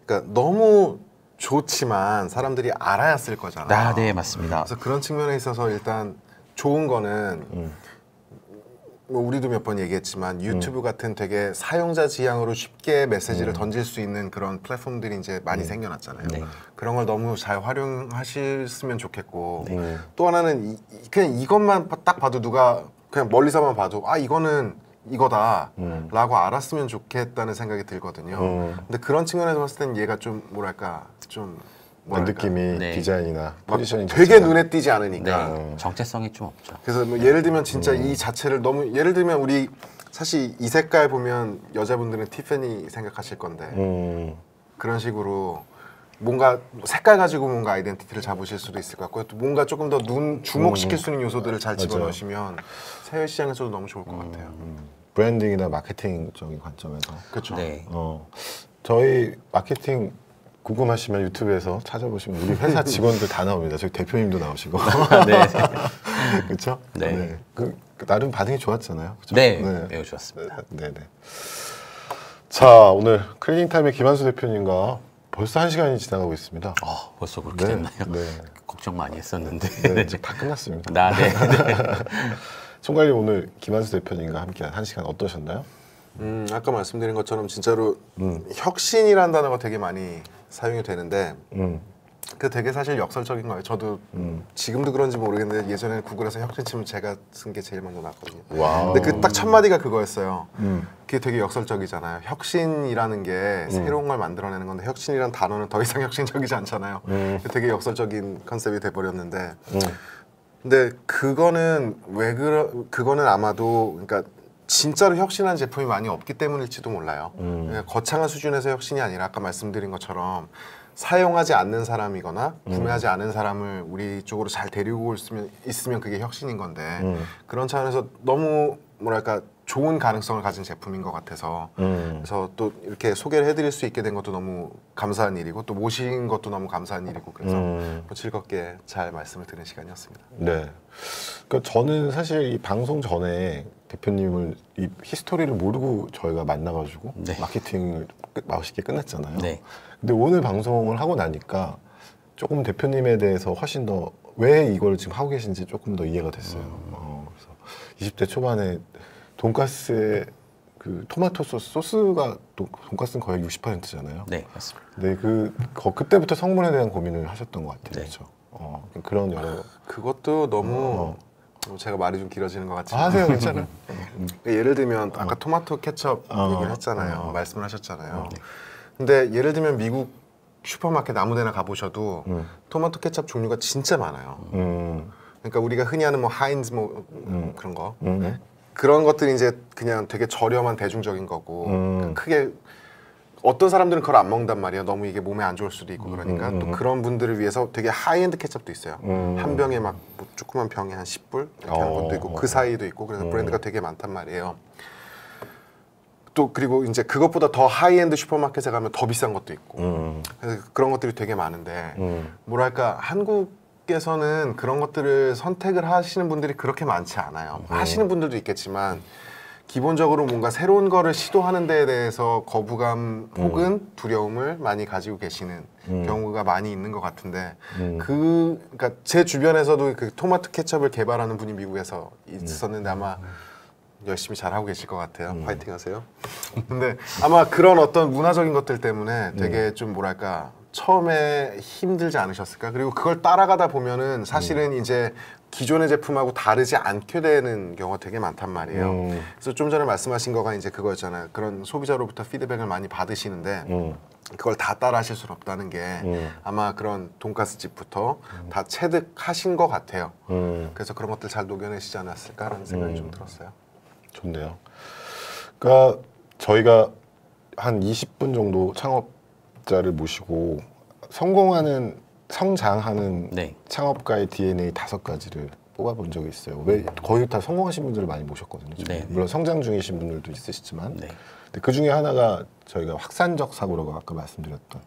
Speaker 2: 그러니까 너무 좋지만 사람들이 알아야 쓸 거잖아요.
Speaker 3: 네, 맞습니다.
Speaker 2: 그래서 그런 측면에 있어서 일단 좋은 거는 뭐 우리도 몇 번 얘기했지만 유튜브 같은 되게 사용자 지향으로 쉽게 메시지를 던질 수 있는 그런 플랫폼들이 이제 많이 생겨났잖아요.
Speaker 3: 네.
Speaker 2: 그런 걸 너무 잘 활용하셨으면 좋겠고 또 하나는 그냥 이것만 딱 봐도 누가 그냥 멀리서만 봐도 이거는 이거다 라고 알았으면 좋겠다는 생각이 들거든요. 근데 그런 측면에서 봤을 땐 얘가 좀 뭐랄까 좀
Speaker 1: 느낌이
Speaker 3: 네.
Speaker 1: 디자인이나 포지셔닝
Speaker 2: 되게
Speaker 1: 자체가.
Speaker 2: 눈에 띄지 않으니까
Speaker 3: 네, 정체성이 좀 없죠.
Speaker 2: 그래서 뭐 예를 들면 진짜 이 자체를 너무 예를 들면 우리 사실 이 색깔 보면 여자분들은 티파니 생각하실 건데 그런 식으로 뭔가 색깔 가지고 뭔가 아이덴티티를 잡으실 수도 있을 것 같고요. 또 뭔가 조금 더 눈 주목시킬 수 있는 요소들을 잘 집어넣으시면 해외 시장에서도 너무 좋을 것 같아요.
Speaker 1: 브랜딩이나 마케팅적인 관점에서.
Speaker 2: 그렇죠.
Speaker 3: 네.
Speaker 1: 저희 마케팅 궁금하시면 유튜브에서 찾아보시면 우리 회사 직원들 다 나옵니다. 저희 대표님도 나오시고.
Speaker 3: 네.
Speaker 1: 그렇죠?
Speaker 3: 네.
Speaker 1: 그 나름 반응이 좋았잖아요. 그쵸?
Speaker 3: 네, 매우 좋았습니다.
Speaker 1: 네네. 자, 오늘 클리닝 타임의 김한수 대표님과 벌써 1시간이 지나가고 있습니다.
Speaker 3: 벌써 그렇게
Speaker 1: 네,
Speaker 3: 됐나요?
Speaker 1: 네.
Speaker 3: 걱정 많이 했었는데.
Speaker 1: 네, 이제 다 끝났습니다.
Speaker 3: 네.
Speaker 1: 총괄님 오늘 김한수 대표님과 함께한 1시간 어떠셨나요?
Speaker 2: 아까 말씀드린 것처럼 진짜로 혁신이라는 단어가 되게 많이 사용이 되는데 그 되게 사실 역설적인 거예요. 저도 지금도 그런지 모르겠는데 예전에 구글에서 혁신 치면 제가 쓴 게 제일 먼저 나왔거든요.
Speaker 1: 와우.
Speaker 2: 근데 그 딱 첫 마디가 그거였어요. 그게 되게 역설적이잖아요. 혁신이라는 게 새로운 걸 만들어내는 건데 혁신이라는 단어는 더 이상 혁신적이지 않잖아요. 되게 역설적인 컨셉이 돼버렸는데 근데 그거는 그거는 아마도 그러니까 진짜로 혁신한 제품이 많이 없기 때문일지도 몰라요. 그러니까 거창한 수준에서 혁신이 아니라 아까 말씀드린 것처럼 사용하지 않는 사람이거나 구매하지 않은 사람을 우리 쪽으로 잘 데리고 있으면 그게 혁신인 건데 그런 차원에서 너무 뭐랄까 좋은 가능성을 가진 제품인 것 같아서 그래서 또 이렇게 소개를 해드릴 수 있게 된 것도 너무 감사한 일이고 또 모신 것도 너무 감사한 일이고 그래서 즐겁게 잘 말씀을 드린 시간이었습니다.
Speaker 1: 네. 그러니까 저는 사실 이 방송 전에 대표님을 이 히스토리를 모르고 저희가 만나가지고
Speaker 3: 네.
Speaker 1: 마케팅을 맛있게 끝냈잖아요.
Speaker 3: 네.
Speaker 1: 근데 오늘 방송을 하고 나니까 조금 대표님에 대해서 훨씬 더 왜 이걸 지금 하고 계신지 조금 더 이해가 됐어요. 그래서 20대 초반에 돈가스에 그 토마토 소스가 돈가스는 거의 60%잖아요.
Speaker 3: 네, 맞습니다.
Speaker 1: 네, 그때부터 성분에 대한 고민을 하셨던 것 같아요.
Speaker 3: 네.
Speaker 1: 그렇죠. 그런 여러
Speaker 2: 그것도 너무 제가 말이 좀 길어지는 것 같지만
Speaker 1: 하세요, 괜찮아요.
Speaker 2: 예를 들면 아까 토마토 케첩 얘기를 했잖아요. 말씀을 하셨잖아요. 근데 예를 들면 미국 슈퍼마켓 아무데나 가보셔도 토마토 케첩 종류가 진짜 많아요. 그러니까 우리가 흔히 하는 뭐 하인즈 뭐 그런 거 그런 것들이 이제 그냥 되게 저렴한 대중적인 거고 크게 어떤 사람들은 그걸 안 먹는단 말이에요. 너무 이게 몸에 안 좋을 수도 있고 그러니까 또 그런 분들을 위해서 되게 하이엔드 케첩도 있어요. 한 병에 막 뭐 조그만 병에 한 10불 이렇게 하는 것도 있고 그 사이도 있고 그래서 브랜드가 되게 많단 말이에요. 또 그리고 이제 그것보다 더 하이엔드 슈퍼마켓에 가면 더 비싼 것도 있고 그래서 그런 것들이 되게 많은데 뭐랄까 한국에서는 그런 것들을 선택을 하시는 분들이 그렇게 많지 않아요. 하시는 분들도 있겠지만 기본적으로 뭔가 새로운 거를 시도하는 데에 대해서 거부감 혹은 두려움을 많이 가지고 계시는 경우가 많이 있는 것 같은데 그러니까 제 주변에서도 그 토마토 케첩을 개발하는 분이 미국에서 있었는데 아마 열심히 잘하고 계실 것 같아요. 파이팅 하세요. 근데 아마 그런 어떤 문화적인 것들 때문에 되게 좀 뭐랄까 처음에 힘들지 않으셨을까? 그리고 그걸 따라가다 보면은 사실은 이제 기존의 제품하고 다르지 않게 되는 경우가 되게 많단 말이에요. 그래서 좀 전에 말씀하신 거가 이제 그거였잖아요. 그런 소비자로부터 피드백을 많이 받으시는데 그걸 다 따라 하실 수는 없다는 게 아마 그런 돈가스 집부터 다 체득하신 것 같아요. 그래서 그런 것들 잘 녹여내시지 않았을까라는 생각이 좀 들었어요.
Speaker 1: 좋네요. 그러니까 저희가 한 20분 정도 창업자를 모시고 성장하는
Speaker 3: 네.
Speaker 1: 창업가의 DNA 5가지를 뽑아본 적이 있어요. 왜 거의 다 성공하신 분들을 많이 모셨거든요.
Speaker 3: 네.
Speaker 1: 물론 성장 중이신 분들도 있으시지만
Speaker 3: 네.
Speaker 1: 근데 그 중에 하나가 저희가 확산적 사고라고 아까 말씀드렸던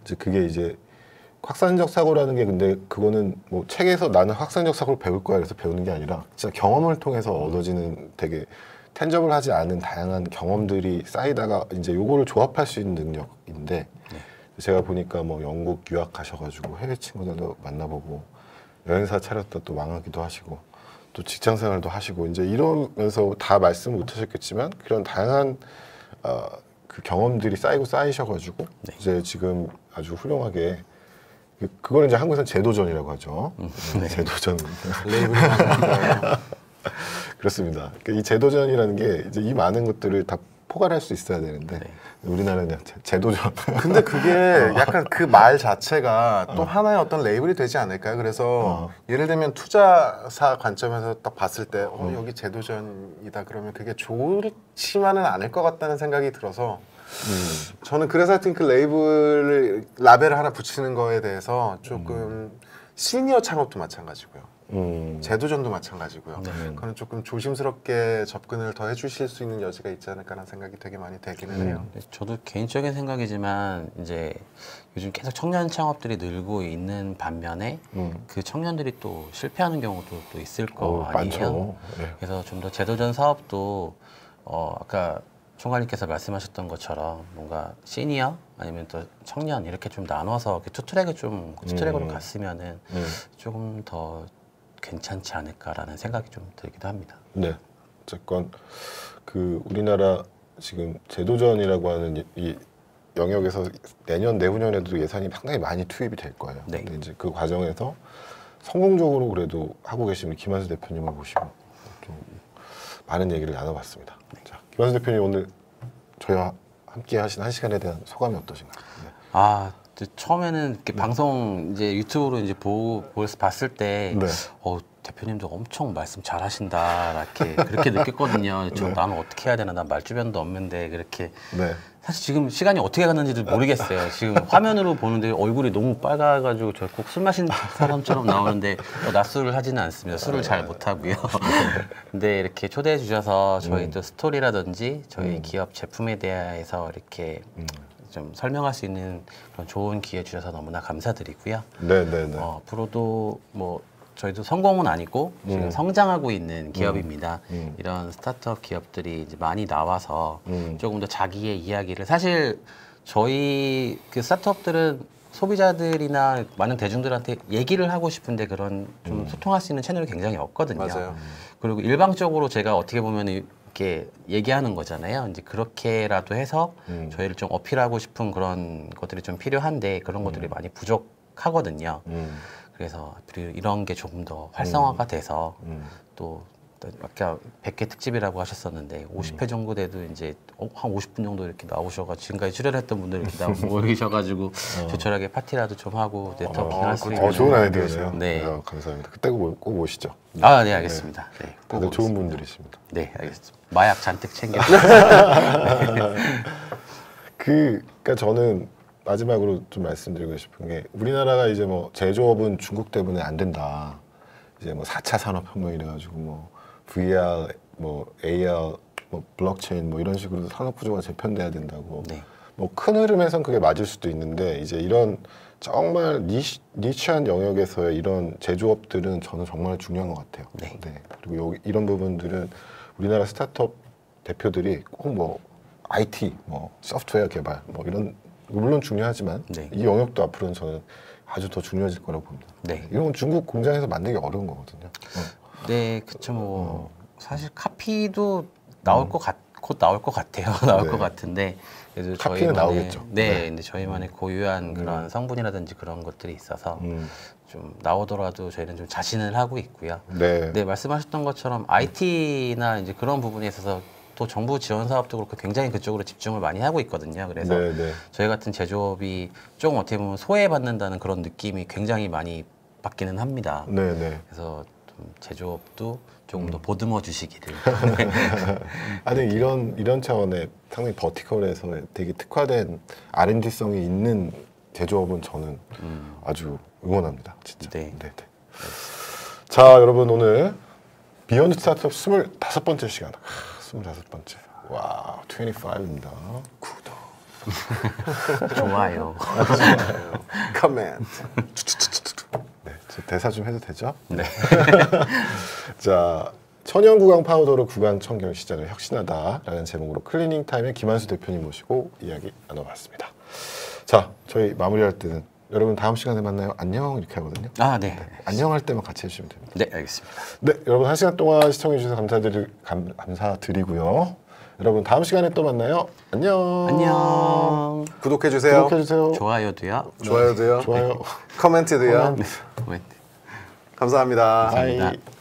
Speaker 1: 이제 그게 이제 확산적 사고라는 게 근데 그거는 뭐 책에서 나는 확산적 사고를 배울 거야 그래서 배우는 게 아니라 진짜 경험을 통해서 얻어지는 되게 텐저블하지 않은 다양한 경험들이 쌓이다가 이제 요거를 조합할 수 있는 능력인데 제가 보니까 뭐 영국 유학하셔가지고 해외 친구들도 만나보고 여행사 차렸다 또 망하기도 하시고 또 직장생활도 하시고 이제 이러면서 다 말씀 못하셨겠지만 그런 다양한 그 경험들이 쌓이고 쌓이셔가지고 이제 지금 아주 훌륭하게 그걸 이제 한국에서는 재도전이라고 하죠.
Speaker 3: 네.
Speaker 1: 재도전.
Speaker 2: 레이블이
Speaker 1: 그렇습니다. 이 재도전이라는 게 이제 이 많은 것들을 다 포괄할 수 있어야 되는데 우리나라는 그냥 재도전.
Speaker 2: 근데 그게 약간 그 말 자체가 또 하나의 어떤 레이블이 되지 않을까요? 그래서 예를 들면 투자사 관점에서 딱 봤을 때 여기 재도전이다 그러면 그게 좋지만은 않을 것 같다는 생각이 들어서 저는 그래서 하여튼 그 라벨을 하나 붙이는 거에 대해서 조금 시니어 창업도 마찬가지고요. 재도전도 마찬가지고요. 그건 조금 조심스럽게 접근을 더 해주실 수 있는 여지가 있지 않을까라는 생각이 되게 많이 되기는 해요.
Speaker 3: 저도 개인적인 생각이지만 이제 요즘 계속 청년 창업들이 늘고 있는 반면에 그 청년들이 또 실패하는 경우도 또 있을 거 아니에요.
Speaker 1: 많죠. 네.
Speaker 3: 그래서 좀 더 재도전 사업도 아까 총괄님께서 말씀하셨던 것처럼 뭔가 시니어 아니면 또 청년 이렇게 좀 나눠서 투 트랙으로 갔으면은 조금 더 괜찮지 않을까라는 생각이 좀 들기도 합니다.
Speaker 1: 네, 어쨌건 그 우리나라 지금 재도전이라고 하는 이 영역에서 내년 내후년에도 예산이 상당히 많이 투입이 될 거예요.
Speaker 3: 네.
Speaker 1: 근데 이제 그 과정에서 성공적으로 그래도 하고 계신 김한수 대표님을 모시고 좀 많은 얘기를 나눠봤습니다. 자, 김한수 대표님 오늘 저희와 함께 하신 1시간에 대한 소감이 어떠신가요? 네.
Speaker 3: 처음에는 이렇게 방송 이제 유튜브로 이제 봤을 때
Speaker 1: 네.
Speaker 3: 대표님도 엄청 말씀 잘하신다 그렇게 느꼈거든요. 나는 어떻게 해야 되나, 난 말주변도 없는데 그렇게.
Speaker 1: 네.
Speaker 3: 사실 지금 시간이 어떻게 갔는지도 모르겠어요. 지금 화면으로 보는데 얼굴이 너무 빨가가지고 저 꼭 술 마신 사람처럼 나오는데 낮술을 하지는 않습니다. 술을 잘 못하고요. 근데 이렇게 초대해 주셔서 저희 또 스토리라든지 저희 기업 제품에 대해서 이렇게 좀 설명할 수 있는 그런 좋은 기회 주셔서 너무나 감사드리고요.
Speaker 1: 네네네.
Speaker 3: 앞으로도 뭐 저희도 성공은 아니고 지금 성장하고 있는 기업입니다. 이런 스타트업 기업들이 이제 많이 나와서 조금 더 자기의 이야기를 사실 저희 그 스타트업들은 소비자들이나 많은 대중들한테 얘기를 하고 싶은데 그런 좀 소통할 수 있는 채널이 굉장히 없거든요.
Speaker 2: 맞아요.
Speaker 3: 그리고 일방적으로 제가 어떻게 보면 이렇게 얘기하는 거잖아요. 이제 그렇게라도 해서 저희를 좀 어필하고 싶은 그런 것들이 좀 필요한데 그런 것들이 많이 부족하거든요. 그래서 이런 게 조금 더 활성화가 돼서 또 아까 100회 특집이라고 하셨었는데 50회 정도 돼도 이제 한 50분 정도 이렇게 나오셔가지고 지금까지 출연했던 분들 이렇게 모이셔가지고 조촐하게 파티라도 좀 하고 네트워킹 할 수 있는
Speaker 1: 좋은 아이디어네요.
Speaker 3: 네.
Speaker 1: 감사합니다. 그때 꼭 오시죠.
Speaker 3: 아, 네, 알겠습니다. 네,
Speaker 1: 다들 좋은 분들이십니다.
Speaker 3: 네, 알겠습니다. 마약 잔뜩 챙겨.
Speaker 1: 그러니까 저는 마지막으로 좀 말씀드리고 싶은 게 우리나라가 이제 뭐 제조업은 중국 때문에 안 된다. 이제 뭐 4차 산업혁명 이래가지고 뭐 VR, 뭐 AR, 뭐 블록체인 뭐 이런 식으로 산업 구조가 재편돼야 된다고.
Speaker 3: 네.
Speaker 1: 뭐 큰 흐름에선 그게 맞을 수도 있는데 이제 이런 정말 니치한 영역에서의 이런 제조업들은 저는 정말 중요한 것 같아요.
Speaker 3: 네.
Speaker 1: 그리고 여기 이런 부분들은 우리나라 스타트업 대표들이 꼭 뭐 IT, 뭐 소프트웨어 개발, 뭐 이런 물론 중요하지만
Speaker 3: 네.
Speaker 1: 이 영역도 앞으로는 저는 아주 더 중요해질 거라고 봅니다.
Speaker 3: 네.
Speaker 1: 이런 건 중국 공장에서 만들기 어려운 거거든요.
Speaker 3: 네, 그쵸. 뭐 사실 카피도 나올 곧 나올 것 같아요. 나올
Speaker 1: 네.
Speaker 3: 것 같은데 그래도
Speaker 1: 카피는
Speaker 3: 저희만의-
Speaker 1: 나오겠죠.
Speaker 3: 네,
Speaker 1: 네.
Speaker 3: 근데 저희만의 고유한 그런 성분이라든지 그런 것들이 있어서 좀 나오더라도 저희는 좀 자신을 하고 있고요.
Speaker 1: 네.
Speaker 3: 네, 말씀하셨던 것처럼 IT나 이제 그런 부분에 있어서 또 정부 지원 사업도 그렇고 굉장히 그쪽으로 집중을 많이 하고 있거든요. 그래서
Speaker 1: 네.
Speaker 3: 저희 같은 제조업이 조금 어떻게 보면 소외받는다는 그런 느낌이 굉장히 많이 받기는 합니다.
Speaker 1: 네.
Speaker 3: 그래서 좀 제조업도 조금 더 보듬어 주시기를.
Speaker 1: 아니 이런 차원의 상당히 버티컬에서 되게 특화된 R&D성이 있는 제조업은 저는 아주 응원합니다. 진짜.
Speaker 3: 네.
Speaker 1: 자, 여러분 오늘 비욘드 스타트업 25번째 시간. 25번째. 와, 25입니다. 구독.
Speaker 3: 좋아요.
Speaker 2: 커멘트.
Speaker 1: 네, 저 대사 좀 해도 되죠?
Speaker 3: 네.
Speaker 1: 자, 천연 구강 파우더로 구강 청결 시장을 혁신하다라는 제목으로 클리닝 타임의 김한수 대표님 모시고 이야기 나눠봤습니다. 자, 저희 마무리할 때는 여러분 다음 시간에 만나요. 안녕 이렇게 하거든요.
Speaker 3: 아, 네.
Speaker 1: 안녕할 때만 같이 해주시면 됩니다.
Speaker 3: 네, 알겠습니다.
Speaker 1: 네, 여러분 1시간 동안 시청해주셔서 감사드리고요. 여러분 다음 시간에 또 만나요. 안녕.
Speaker 3: 안녕.
Speaker 2: 구독해주세요.
Speaker 1: 구독해주세요.
Speaker 3: 좋아요도요.
Speaker 2: 좋아요도요.
Speaker 1: 좋아요.
Speaker 2: 커멘트도요.
Speaker 3: 네.
Speaker 2: 감사합니다.
Speaker 1: 바이.
Speaker 3: 감사합니다.